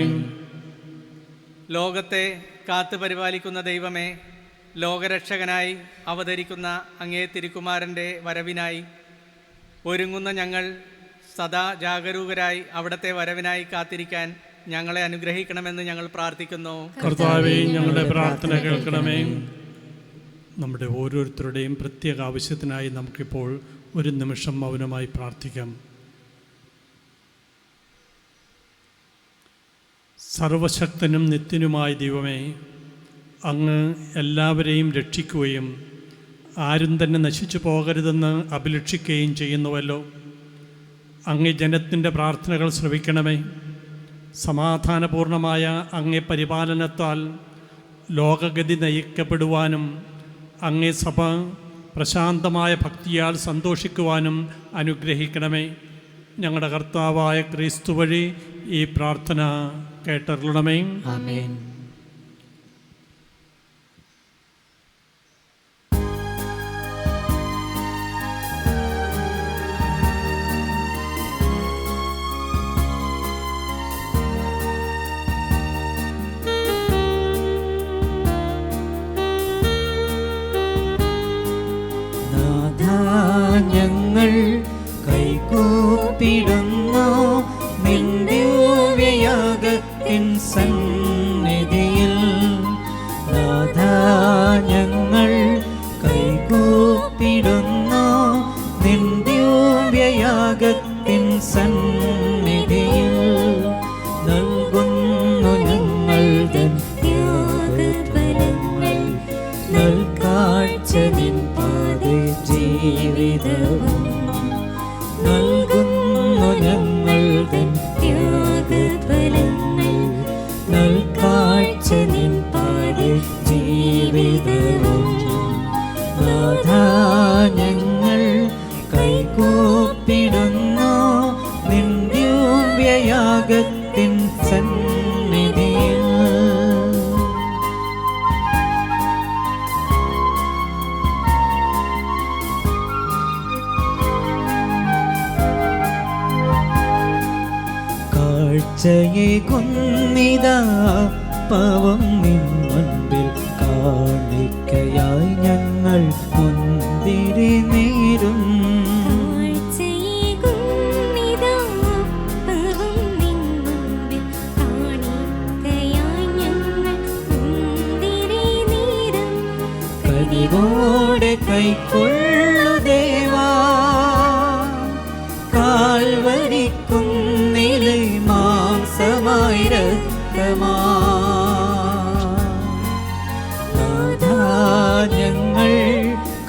Speaker 7: ലോകത്തെ കാത്തു പരിപാലിക്കുന്ന ദൈവമേ, ലോകരക്ഷകനായി അവതരിക്കുന്ന അങ്ങേ തിരുക്കുമാരൻ്റെ വരവിനായി ഒരുങ്ങുന്ന ഞങ്ങൾ സദാ ജാഗരൂകരായി അവിടുത്തെ വരവിനായി കാത്തിരിക്കാൻ ഞങ്ങളെ അനുഗ്രഹിക്കണമെന്ന് ഞങ്ങൾ പ്രാർത്ഥിക്കുന്നു.
Speaker 2: കർത്താവേ, ഞങ്ങളുടെ പ്രാർത്ഥന കേൾക്കണമേ. നമ്മുടെ ഓരോരുത്തരുടെയും പ്രത്യേക ആവശ്യത്തിനായി നമുക്കിപ്പോൾ ഒരു നിമിഷം മൗനമായി പ്രാർത്ഥിക്കാം. സർവശക്തനും നിത്യനുമായ ദൈവമേ, അങ്ങ് എല്ലാവരെയും രക്ഷിക്കുകയും ആരും തന്നെ നശിച്ചു പോകരുതെന്ന് അഭിലഷിക്കുകയും ചെയ്യുന്നുവല്ലോ. അങ്ങേ ജനത്തിൻ്റെ പ്രാർത്ഥനകൾ ശ്രവിക്കണമേ. സമാധാനപൂർണമായ അങ്ങേ പരിപാലനത്താൽ ലോകഗതി നയിക്കപ്പെടുവാനും അങ്ങേ സഭ പ്രശാന്തമായ ഭക്തിയാൽ സന്തോഷിക്കുവാനും അനുഗ്രഹിക്കണമേ. ഞങ്ങളുടെ കർത്താവായ ക്രിസ്തു വഴി ഈ പ്രാർത്ഥന കേട്ടരുളണമേ.
Speaker 1: ആമേൻ. ഞങ്ങൾ കൈകൂപ്പിടുന്നു നിന്റെ ദിവ്യയാഗത്തിൻ സന്നിധിയിൽ. നാഥാ, ഞങ്ങൾ കൈകൂപ്പിടുന്നു നിന്റെ ദിവ്യയാഗത്തിൻ സന്നിധിയിൽ. നൽകുന്നു ഞങ്ങൾ തൻ ത്യാഗഫലങ്ങൾ, നൽകാഴ്ച നിൻ പാതേ ജീവിതവും. നൽകുന്നു ഞങ്ങൾ തൻ ത്യാഗഫലങ്ങൾ, നൽകാഴ്ച നിൻ പാതേ ജീവിതവും. നാഥാ, ഞങ്ങൾ കൈകൂപ്പിടുന്നു നിൻ ദിവ്യയാഗത്തിൻ സന്നിധിയിൽ. കാഴ്ചയേകുന്നിതാ പാവം നിൻ മുൻപിൽ കാണിക്കയായി ഞങ്ങൾ മുന്തിരി നേരും. കനിവോടെ കൈക്കൊള്ളു ദേവാ, കാൽവരിക്കുന്നിലെ മാംസമായി രക്തമാ. നാഥാ, ഞങ്ങൾ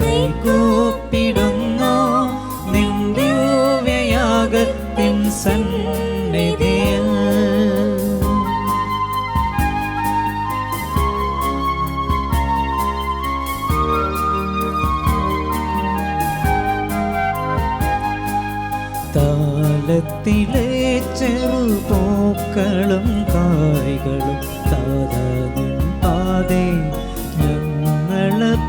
Speaker 1: കൈകൂപ്പിടുന്നു നിന്റെ ദിവ്യയാഗത്തിൻ സന്നിധിയിൽ. താലത്തിലെ ചെറുപൂക്കളും കായ്കളും താതാ നിൻ പാതേ ഞങ്ങളർപ്പിച്ചിടാം.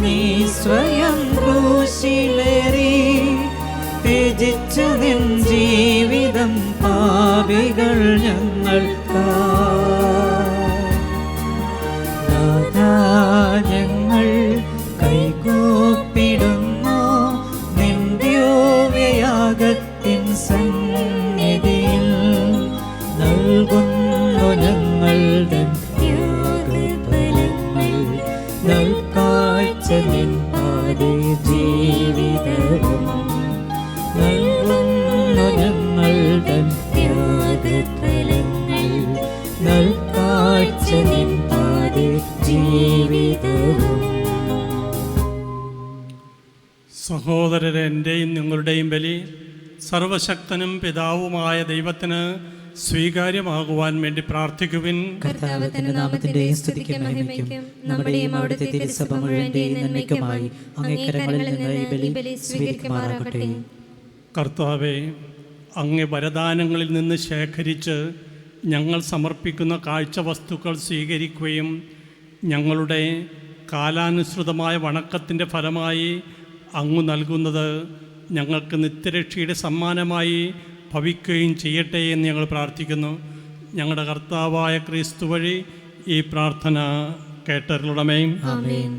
Speaker 1: നീ സ്വയം ക്രൂശിലേറി ത്യജിച്ചു നിൻ ജീവിതം പാപികൾ ഞങ്ങൾക്കായി. നാഥാ, ഞങ്ങൾ കൈകൂപ്പിടുന്നു നിൻ ദിവ്യയാഗത്തിൻ സന്നിധിയിൽ. നൽകുന്നു ഞങ്ങളുടെ യാഗഫലങ്ങൾ, നൽകാഴ്ച നിൻ പാതേ ജീവിതവും. നൽകുന്നു ഞങ്ങളുടെ യാഗഫലങ്ങൾ, നൽകാഴ്ച നിൻ പാതേ ജീവിതവും.
Speaker 2: സഹോദരരെ, എൻ്റെയും നിങ്ങളുടെയും ബലി സർവശക്തനും പിതാവുമായ ദൈവത്തിന് സ്വീകാര്യമാകുവാൻ വേണ്ടി പ്രാർത്ഥിക്കുവിൻ.
Speaker 1: കർത്താവ് തന്റെ നാമത്തിന്റെ സ്തുതിക്കും മഹിമയ്ക്കും നമ്മുടെയും അവിടുത്തെ തിരുസഭ മുഴുവന്റെയും നന്മയ്ക്കുമായി അങ്ങേ കരങ്ങളിൽ നിന്ന് ഈ ബലി സ്വീകരിക്കുമാറാകട്ടെ.
Speaker 2: കർത്താവെ, അങ്ങേ വരദാനങ്ങളിൽ നിന്ന് ശേഖരിച്ച് ഞങ്ങൾ സമർപ്പിക്കുന്ന കാഴ്ചവസ്തുക്കൾ സ്വീകരിക്കുകയും ഞങ്ങളുടെ കാലാനുസൃതമായ വണക്കത്തിൻ്റെ ഫലമായി അങ്ങ് നൽകുന്നത് ഞങ്ങൾക്ക് നിത്യരക്ഷയുടെ സമ്മാനമായി ഭവിക്കുകയും ചെയ്യട്ടെ എന്ന് ഞങ്ങൾ പ്രാർത്ഥിക്കുന്നു. ഞങ്ങളുടെ കർത്താവായ ക്രിസ്തു വഴി ഈ പ്രാർത്ഥന കേട്ടരുളണമേ.
Speaker 1: ആമേൻ.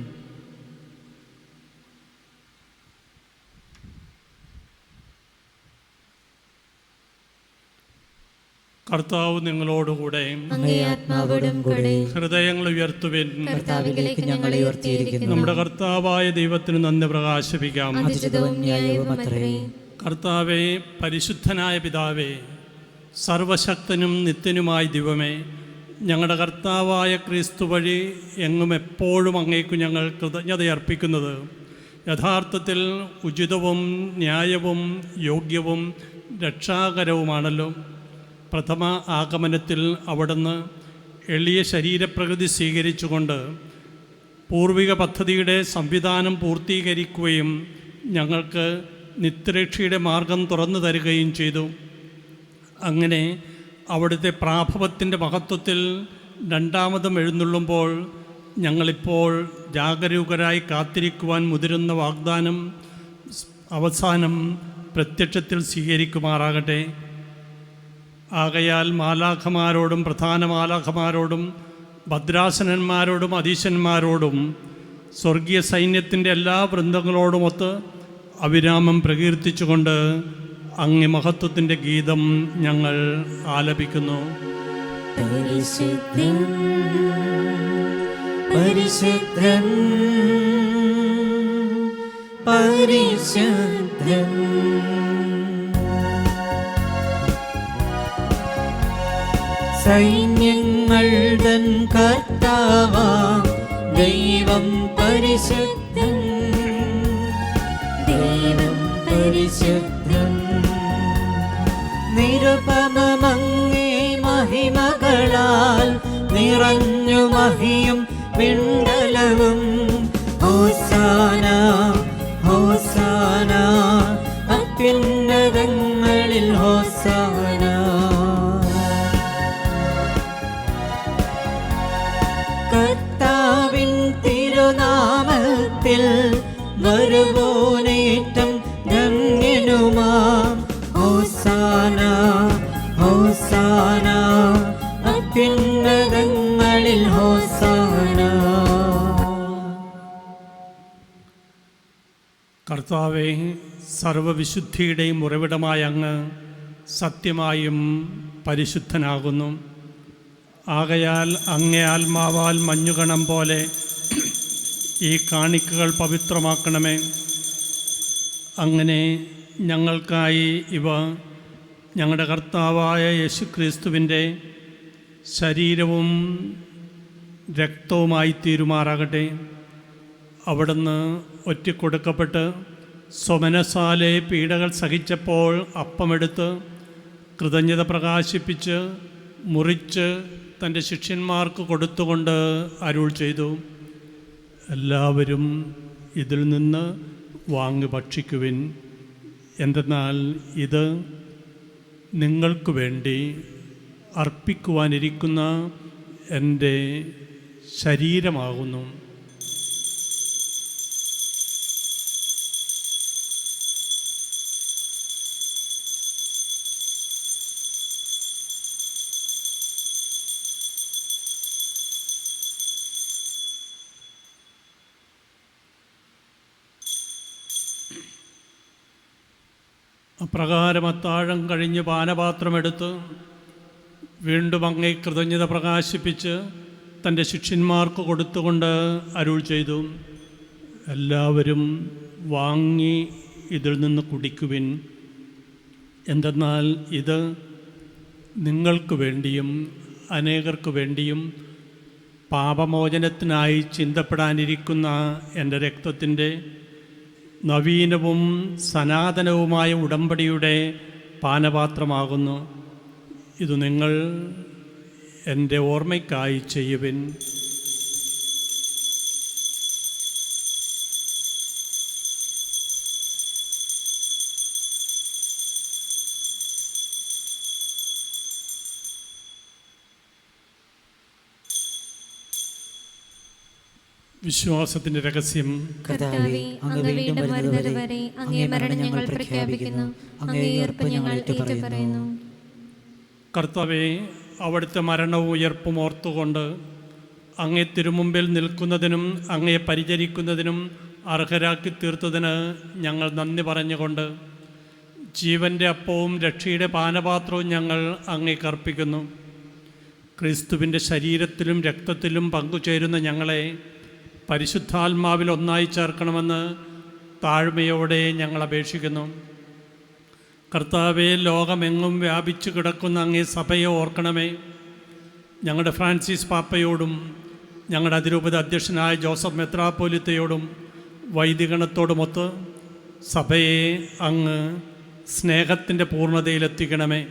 Speaker 2: കർത്താവ് നിങ്ങളോടുകൂടെ.
Speaker 1: അങ്ങേ ആത്മാവോടും കൂടെ.
Speaker 2: ഹൃദയങ്ങൾ ഉയർത്തുവിൻ.
Speaker 1: കർത്താവിലേക്ക് ഞങ്ങളെ ഉയർത്തിയിരിക്കുന്നു.
Speaker 2: നമ്മുടെ കർത്താവായ ദൈവത്തിന് നന്ദി പ്രകാശിപ്പിക്കാം.
Speaker 1: ഉചിതവും ന്യായവും അത്രേ.
Speaker 2: കർത്താവേ, പരിശുദ്ധനായ പിതാവേ, സർവശക്തനും നിത്യനുമായ ദൈവമേ, ഞങ്ങളുടെ കർത്താവായ ക്രിസ്തു വഴി എങ്ങും എപ്പോഴും അങ്ങേക്കു ഞങ്ങൾ കൃതജ്ഞതയർപ്പിക്കുന്നത് യഥാർത്ഥത്തിൽ ഉചിതവും ന്യായവും യോഗ്യവും രക്ഷാകരവുമാണല്ലോ. പ്രഥമ ആഗമനത്തിൽ അവിടുന്ന് എളിയ ശരീരപ്രകൃതി സ്വീകരിച്ചുകൊണ്ട് പൂർവിക പദ്ധതിയുടെ സംവിധാനം പൂർത്തീകരിക്കുകയും ഞങ്ങൾക്ക് നിത്യരക്ഷയുടെ മാർഗം തുറന്നു തരികയും ചെയ്തു. അങ്ങനെ അവിടുത്തെ പ്രാഭവത്തിൻ്റെ മഹത്വത്തിൽ രണ്ടാമതും എഴുന്നള്ളുമ്പോൾ ഞങ്ങളിപ്പോൾ ജാഗരൂകരായി കാത്തിരിക്കുവാൻ മുതിരുന്ന വാഗ്ദാനം അവസാനം പ്രത്യക്ഷത്തിൽ സ്വീകരിക്കുമാറാകട്ടെ. ആകയാൽ മാലാഖമാരോടും പ്രധാന മാലാഖമാരോടും ഭദ്രാസനന്മാരോടും അധീശന്മാരോടും സ്വർഗീയ സൈന്യത്തിൻ്റെ എല്ലാ വൃന്ദങ്ങളോടുമൊത്ത് അവിരാമം പ്രകീർത്തിച്ചുകൊണ്ട് അങ്ങേ മഹത്വത്തിൻ്റെ ഗീതം ഞങ്ങൾ ആലപിക്കുന്നു.
Speaker 1: പരിശുദ്ധൻ പരിശുദ്ധൻ പരിശുദ്ധൻ സൈന്യങ്ങളുടെ കർത്താവാം ദൈവം പരിശുദ്ധൻ, ദൈവം പരിശുദ്ധൻ. നിരുപമമങ്ങേ മഹിമകളാൽ നിറഞ്ഞു മഹിയും വിണ്ടലവും. ഹോസാന ഹോസാന അത്യുന്നതങ്ങളിൽ ഹോസാന. കർത്താവിൻ തിരുനാമത്തിൽ വരുവോനേറ്റം ധന്യനുമാം. ഹോസാന ഹോസാന അത്യുന്നതങ്ങളിൽ ഹോസാന.
Speaker 2: കർത്താവെ, സർവവിശുദ്ധിയുടെയും ഉറവിടമായ അങ്ങ് സത്യമായും പരിശുദ്ധനാകുന്നു. ആകയാൽ അങ്ങേ ആത്മാവാൽ മഞ്ഞുകണം പോലെ ഈ കാണിക്കകൾ പവിത്രമാക്കണമേ. അങ്ങനെ ഞങ്ങൾക്കായി ഇവ ഞങ്ങളുടെ കർത്താവായ യേശുക്രിസ്തുവിൻ്റെ ശരീരവും രക്തവുമായി തീരുമാറാകട്ടെ. അവിടുന്ന് ഒറ്റിക്കൊടുക്കപ്പെട്ട് സ്വമനസാലെ പീഡകൾ സഹിച്ചപ്പോൾ അപ്പമെടുത്ത് കൃതജ്ഞത പ്രകാശിപ്പിച്ച് മുറിച്ച് തൻ്റെ ശിഷ്യന്മാർക്ക് കൊടുത്തുകൊണ്ട് അരുൾ ചെയ്തു, എല്ലാവരും ഇതിൽ നിന്ന് വാങ്ങി ഭക്ഷിക്കുവിൻ. എന്തെന്നാൽ ഇത് നിങ്ങൾക്ക് വേണ്ടി അർപ്പിക്കുവാനിരിക്കുന്ന എൻ്റെ ശരീരമാകുന്നു. അപ്രകാരം അത്താഴം കഴിഞ്ഞ് പാനപാത്രമെടുത്ത് വീണ്ടും അങ്ങേ കൃതജ്ഞത പ്രകാശിപ്പിച്ച് തൻ്റെ ശിഷ്യന്മാർക്ക് കൊടുത്തുകൊണ്ട് അരുൾ ചെയ്തു, എല്ലാവരും വാങ്ങി ഇതിൽ നിന്ന് കുടിക്കുവിൻ. എന്തെന്നാൽ ഇത് നിങ്ങൾക്ക് വേണ്ടിയും അനേകർക്ക് വേണ്ടിയും പാപമോചനത്തിനായി ചിന്തപ്പെടാനിരിക്കുന്ന എൻ്റെ രക്തത്തിൻ്റെ നവീനവും സനാതനവുമായ ഉടമ്പടിയുടെ പാനപാത്രമാകുന്നു. ഇത് നിങ്ങൾ എൻ്റെ ഓർമ്മയ്ക്കായി ചെയ്യുവിൻ. വിശ്വാസത്തിൻ്റെ രഹസ്യം.
Speaker 1: കർത്താവേ, അങ്ങ് വീണ്ടും വരുന്നത് വരെ അങ്ങേ മരണം ഞങ്ങൾ പ്രഖ്യാപിക്കുന്നു, അങ്ങേ ഉയർപ്പ് ഞങ്ങൾ ഏറ്റുപറയുന്നു.
Speaker 2: കർത്താവേ, അവിടുത്തെ മരണവും ഉയർപ്പും ഓർത്തുകൊണ്ട് അങ്ങേ തിരുമുമ്പിൽ നിൽക്കുന്നതിനും അങ്ങയെ പരിചരിക്കുന്നതിനും അർഹരാക്കി തീർത്തതിന് ഞങ്ങൾ നന്ദി പറഞ്ഞുകൊണ്ട് ജീവൻ്റെ അപ്പവും രക്ഷയുടെ പാനപാത്രവും ഞങ്ങൾ അങ്ങേക്ക് അർപ്പിക്കുന്നു. ക്രിസ്തുവിൻ്റെ ശരീരത്തിലും രക്തത്തിലും പങ്കുചേരുന്ന ഞങ്ങളെ പരിശുദ്ധാത്മാവിൽ ഒന്നായി ചേർക്കണമെന്ന് താഴ്മയോടെ ഞങ്ങൾ അപേക്ഷിക്കുന്നു. കർത്താവേ, ലോകമെങ്ങും വ്യാപിച്ചു കിടക്കുന്ന അങ്ങേ സഭയെ ഓർക്കണമേ. ഞങ്ങളുടെ ഫ്രാൻസിസ് പാപ്പയോടും ഞങ്ങളുടെ അതിരൂപത അധ്യക്ഷനായ ജോസഫ് മെത്രാപ്പോലിത്തയോടും വൈദികണത്തോടുമൊത്ത് സഭയെ അങ്ങ് സ്നേഹത്തിൻ്റെ പൂർണ്ണതയിലെത്തിക്കണമേ.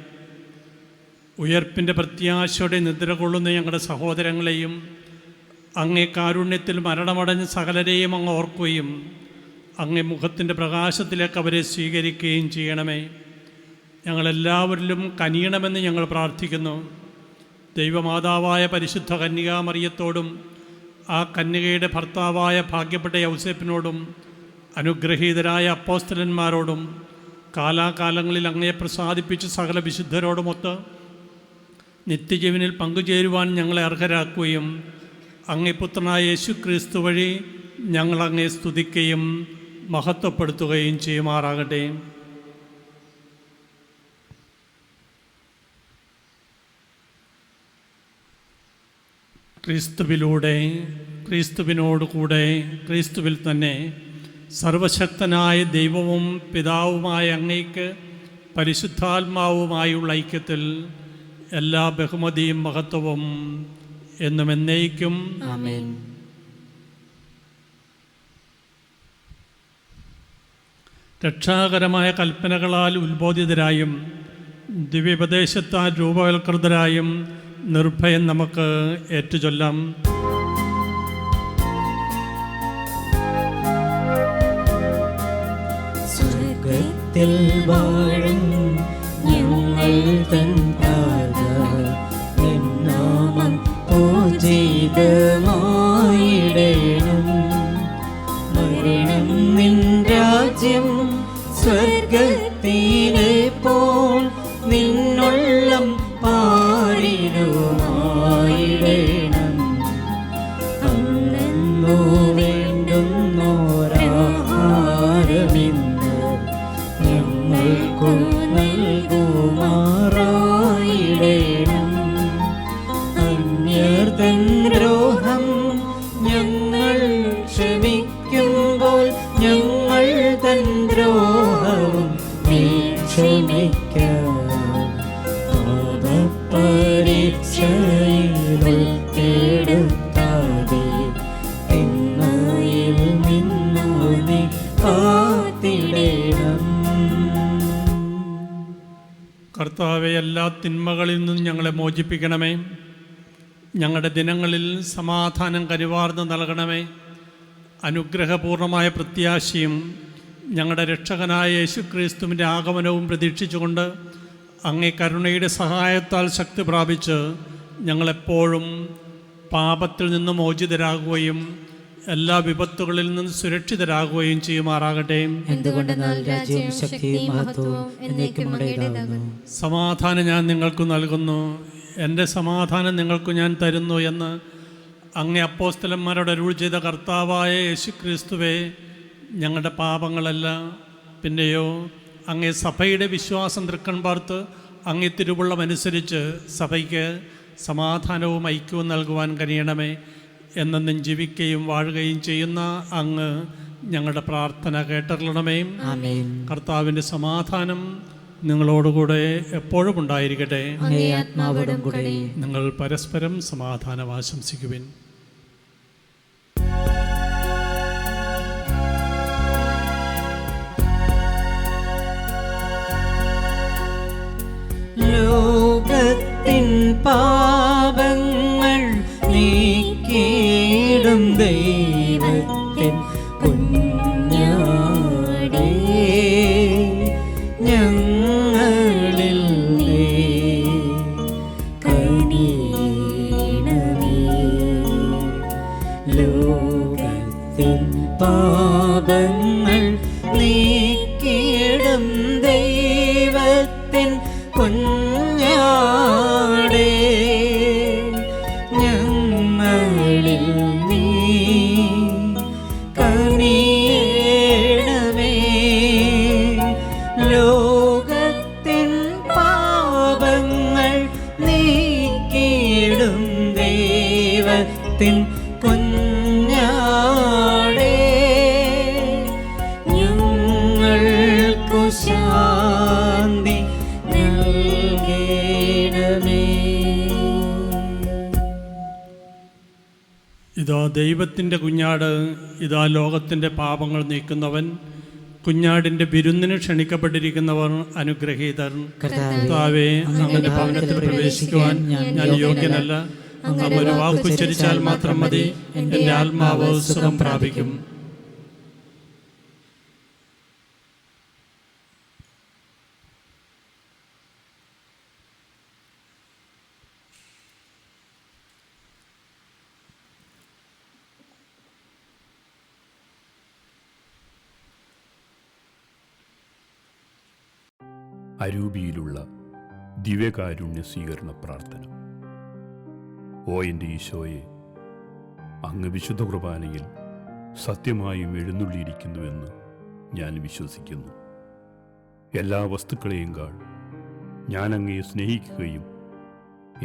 Speaker 2: ഉയർപ്പിൻ്റെ പ്രത്യാശയോടെ നിദ്ര കൊള്ളുന്ന ഞങ്ങളുടെ സഹോദരങ്ങളെയും അങ്ങേ കാരുണ്യത്തിൽ മരണമടഞ്ഞ സകലരെയും അങ്ങ് ഓർക്കുകയും അങ്ങേ മുഖത്തിൻ്റെ പ്രകാശത്തിലേക്ക് അവരെ സ്വീകരിക്കുകയും ചെയ്യണമേ. ഞങ്ങളെല്ലാവരിലും കനിയണമെന്ന് ഞങ്ങൾ പ്രാർത്ഥിക്കുന്നു. ദൈവമാതാവായ പരിശുദ്ധ കന്യകാമറിയത്തോടും ആ കന്യകയുടെ ഭർത്താവായ ഭാഗ്യപ്പെട്ട യൗസേപ്പിനോടും അനുഗ്രഹീതരായ അപ്പോസ്തലന്മാരോടും കാലാകാലങ്ങളിൽ അങ്ങയെ പ്രസാദിപ്പിച്ച സകല വിശുദ്ധരോടുമൊത്ത് നിത്യജീവനിൽ പങ്കുചേരുവാൻ ഞങ്ങളെ അർഹരാക്കുകയും അങ്ങേ പുത്രനായ യേശു ക്രിസ്തു വഴി ഞങ്ങളങ്ങയെ സ്തുതിക്കുകയും മഹത്വപ്പെടുത്തുകയും ചെയ്യുമാറാകട്ടെ. ക്രിസ്തുവിലൂടെ, ക്രിസ്തുവിനോടുകൂടെ, ക്രിസ്തുവിൽ തന്നെ സർവശക്തനായ ദൈവവും പിതാവുമായ അങ്ങേക്ക് പരിശുദ്ധാത്മാവുമായുള്ള ഐക്യത്തിൽ എല്ലാ ബഹുമതിയും മഹത്വവും എന്നും എന്നേക്കും
Speaker 1: ആമേൻ.
Speaker 2: രക്ഷാകരമായ കൽപ്പനകളാൽ ഉത്ബോധിതരായും ദിവ്യോപദേശത്താൽ രൂപവൽകൃതരായും നിർഭയം നമുക്ക് ഏറ്റുചൊല്ലാം.
Speaker 1: സ്വർഗ്ഗത്തിൽ വാഴും ഞങ്ങൾ തൻ താത, നിൻ നാമം പൂജിതമായിടേണം. മരണം നിൻ രാജ്യം സ്വർഗ്ഗത്തിലെ പോൽ നിന്നുള്ളം പാരിലുമായിടേണം. അന്നു വേണ്ടുന്നോരാഹാരമിന്ന് ഞങ്ങൾക്കു നൽകുമാറായിടേണം. അന്യർതൻ ദ്രോഹം ഞങ്ങൾ ക്ഷമിക്കുമ്പോൾ ഞങ്ങൾ തൻ ദ്രോഹവും നീ ക്ഷമിക്കാം. പരീക്ഷയിലെടുത്താതെ തിന്മയിൽ നിന്നു നീ കാത്തിടേണം.
Speaker 2: കർത്താവെ, എല്ലാ തിന്മകളിൽ നിന്നും ഞങ്ങളെ മോചിപ്പിക്കണമേ. ഞങ്ങളുടെ ദിനങ്ങളിൽ സമാധാനം കരുവാർന്ന് നൽകണമേ. അനുഗ്രഹപൂർണമായ പ്രത്യാശയും ഞങ്ങളുടെ രക്ഷകനായ യേശുക്രിസ്തുവിൻ്റെ ആഗമനവും പ്രതീക്ഷിച്ചുകൊണ്ട് അങ്ങേ കരുണയുടെ സഹായത്താൽ ശക്തി പ്രാപിച്ച് ഞങ്ങളെപ്പോഴും പാപത്തിൽ നിന്ന് മോചിതരാകുകയും എല്ലാ വിപത്തുകളിൽ നിന്ന് സുരക്ഷിതരാകുകയും ചെയ്യുമാറാകട്ടെ.
Speaker 1: എന്തുകൊണ്ടെന്നാൽ രാജ്യവും ശക്തിയും മഹത്വവും എന്നേക്കും അങ്ങയുടേതാകുന്നു.
Speaker 2: സമാധാനം ഞാൻ നിങ്ങൾക്ക് നൽകുന്നു, എൻ്റെ സമാധാനം നിങ്ങൾക്ക് ഞാൻ തരുന്നു എന്ന് അങ്ങേ അപ്പോസ്തലന്മാരോട് അരുൾ ചെയ്ത കർത്താവായ യേശുക്രിസ്തുവേ, ഞങ്ങളുടെ പാപങ്ങളല്ല പിന്നെയോ അങ്ങേ സഭയുടെ വിശ്വാസം തൃക്കൺ പാർത്ത് അങ്ങേ തിരുവുള്ളമനുസരിച്ച് സഭയ്ക്ക് സമാധാനവും ഐക്യവും നൽകുവാൻ കഴിയണമേ. എന്നെന്നും ജീവിക്കുകയും വാഴുകയും ചെയ്യുന്ന അങ്ങ് ഞങ്ങളുടെ പ്രാർത്ഥന കേട്ടറിയണമേ.
Speaker 1: ആമേൻ.
Speaker 2: കർത്താവിൻ്റെ സമാധാനം നിങ്ങളോടുകൂടെ എപ്പോഴും ഉണ്ടായിരിക്കട്ടെ.
Speaker 1: അങ്ങേ ആത്മാവോടും കൂടെ.
Speaker 2: നിങ്ങൾ പരസ്പരം സമാധാനം ആശംസിക്കുവിൻ.
Speaker 1: ലോകത്തിൻ പാപങ്ങൾ നീക്കിയിടും ദൈവത്തിൻ കുഞ്ഞാടേ, ഞങ്ങളിൽ നീ കനിയണമേ. ലോകത്തിൻ പാപങ്ങൾ നീക്കിയിടും ദൈവത്തിൻ കുഞ്ഞാടേ, ഞങ്ങളിൽ നീ കനിയണമേ. ലോകത്തിൻ പാപങ്ങൾ നീക്കിയിടും ദൈവത്തിൻ കുഞ്ഞാടേ, ഞങ്ങൾക്കു ശാന്തി നൽകണമേ.
Speaker 2: ഇതാ ദൈവത്തിൻ്റെ കുഞ്ഞാട്, ഇതാ ലോകത്തിൻ്റെ പാപങ്ങൾ നീക്കുന്നവൻ. കുഞ്ഞാടിൻ്റെ വിരുന്നിന് ക്ഷണിക്കപ്പെട്ടിരിക്കുന്നവർ അനുഗ്രഹീതർ. കർത്താവേ, അങ്ങയുടെ ഭവനത്തിൽ പ്രവേശിക്കുവാൻ ഞാൻ യോഗ്യനല്ല. അങ്ങ് ഒരു വാക്കുച്ചരിച്ചാൽ മാത്രം മതി, എൻ്റെ ആത്മാവ് സുഖം പ്രാപിക്കും.
Speaker 8: അരൂപിയിലുള്ള ദിവ്യകാരുണ്യ സ്വീകരണ പ്രാർത്ഥന. ഓ എൻ്റെ ഈശോയെ, അങ്ങ് വിശുദ്ധ കുർബാനയിൽ സത്യമായും എഴുന്നള്ളിയിരിക്കുന്നുവെന്ന് ഞാൻ വിശ്വസിക്കുന്നു. എല്ലാ വസ്തുക്കളെയും കാൾ ഞാൻ അങ്ങയെ സ്നേഹിക്കുകയും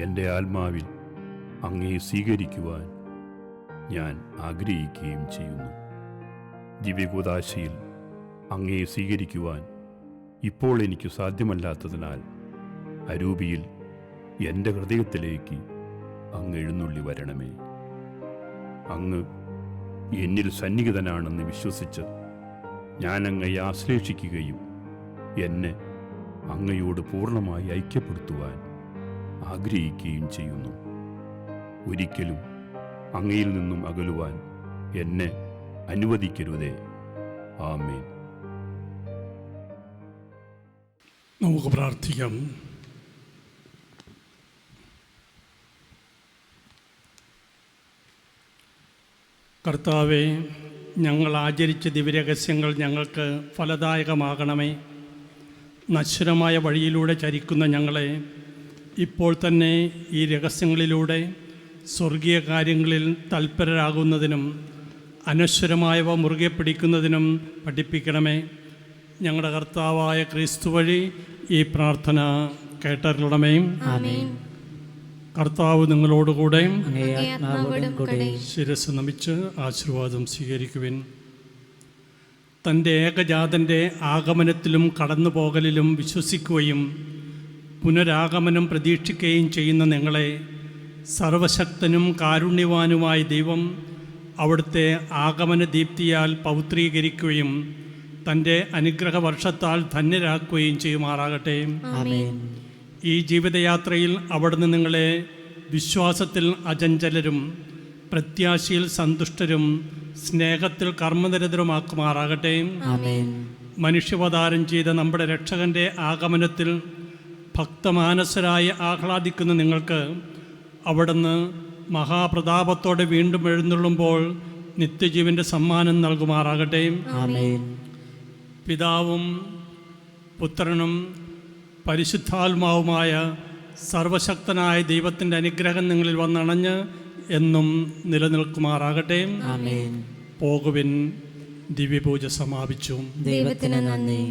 Speaker 8: എൻ്റെ ആത്മാവിൽ അങ്ങയെ സ്വീകരിക്കുവാൻ ഞാൻ ആഗ്രഹിക്കുകയും ചെയ്യുന്നു. ദിവ്യകൂദാശയിൽ അങ്ങയെ സ്വീകരിക്കുവാൻ ഇപ്പോൾ എനിക്ക് സാധ്യമല്ലാത്തതിനാൽ അരൂപിയിൽ എൻ്റെ ഹൃദയത്തിലേക്ക് അങ്ങ് എഴുന്നള്ളി വരണമേ. അങ്ങ് എന്നിൽ സന്നിഹിതനാണെന്ന് വിശ്വസിച്ച് ഞാൻ അങ്ങയെ ആശ്ലേഷിക്കുകയും എന്നെ അങ്ങയോട് പൂർണ്ണമായി ഐക്യപ്പെടുത്തുവാൻ ആഗ്രഹിക്കുകയും ചെയ്യുന്നു. ഒരിക്കലും അങ്ങയിൽ നിന്നും അകലുവാൻ എന്നെ അനുവദിക്കരുതേ. ആമേൻ.
Speaker 2: നമുക്ക് പ്രാർത്ഥിക്കാം. കർത്താവേ, ഞങ്ങൾ ആചരിച്ച ദിവ്യരഹസ്യങ്ങൾ ഞങ്ങൾക്ക് ഫലദായകമാകണമേ. നശ്വരമായ വഴിയിലൂടെ ചരിക്കുന്ന ഞങ്ങളെ ഇപ്പോൾ തന്നെ ഈ രഹസ്യങ്ങളിലൂടെ സ്വർഗീയ കാര്യങ്ങളിൽ തൽപരരാകുന്നതിനും അനശ്വരമായവ മുറുകെ പിടിക്കുന്നതിനും പഠിപ്പിക്കണമേ. ഞങ്ങളുടെ കർത്താവായ ക്രിസ്തു വഴി ഈ പ്രാർത്ഥന കേട്ടറിയണമേ.
Speaker 1: ആമേൻ.
Speaker 2: കർത്താവ് നിങ്ങളോടുകൂടെ.
Speaker 1: അങ്ങേ ആത്മാവോടും കൂടെ.
Speaker 2: ശിരസ് നമിച്ച് ആശീർവാദം സ്വീകരിക്കുവിൻ. തൻ്റെ ഏകജാതൻ്റെ ആഗമനത്തിലും കടന്നുപോകലിലും വിശ്വസിക്കുകയും പുനരാഗമനം പ്രതീക്ഷിക്കുകയും ചെയ്യുന്ന നിങ്ങളെ സർവശക്തനും കാരുണ്യവാനുമായ ദൈവം അവിടുത്തെ ആഗമന ദീപ്തിയാൽ പൗത്രീകരിക്കുകയും തൻ്റെ അനുഗ്രഹ വർഷത്താൽ ധന്യരാക്കുകയും ചെയ്യുമാറാകട്ടെ.
Speaker 1: ആമേൻ.
Speaker 2: ഈ ജീവിതയാത്രയിൽ അവിടുന്ന് നിങ്ങളെ വിശ്വാസത്തിൽ അചഞ്ചലരും പ്രത്യാശയിൽ സന്തുഷ്ടരും സ്നേഹത്തിൽ കർമ്മനിരതരുമാക്കുമാറാകട്ടെ.
Speaker 1: ആമേൻ.
Speaker 2: മനുഷ്യാവതാരം ചെയ്ത നമ്മുടെ രക്ഷകൻ്റെ ആഗമനത്തിൽ ഭക്തമാനസരായി ആഹ്ലാദിക്കുന്ന നിങ്ങൾക്ക് അവിടുന്ന് മഹാപ്രതാപത്തോടെ വീണ്ടും എഴുന്നള്ളുമ്പോൾ നിത്യജീവൻ്റെ സമ്മാനം നൽകുമാറാകട്ടെ.
Speaker 1: ആമേൻ.
Speaker 2: പിതാവും പുത്രനും പരിശുദ്ധാത്മാവുമായ സർവശക്തനായ ദൈവത്തിൻ്റെ അനുഗ്രഹം നിങ്ങളിൽ വന്നണഞ്ഞ് എന്നും നിലനിൽക്കുമാറാകട്ടെ.
Speaker 1: ആമേൻ.
Speaker 2: പോകുവിൻ. ദിവ്യപൂജ സമാപിച്ചു.
Speaker 1: ദൈവത്തിന് നന്ദി.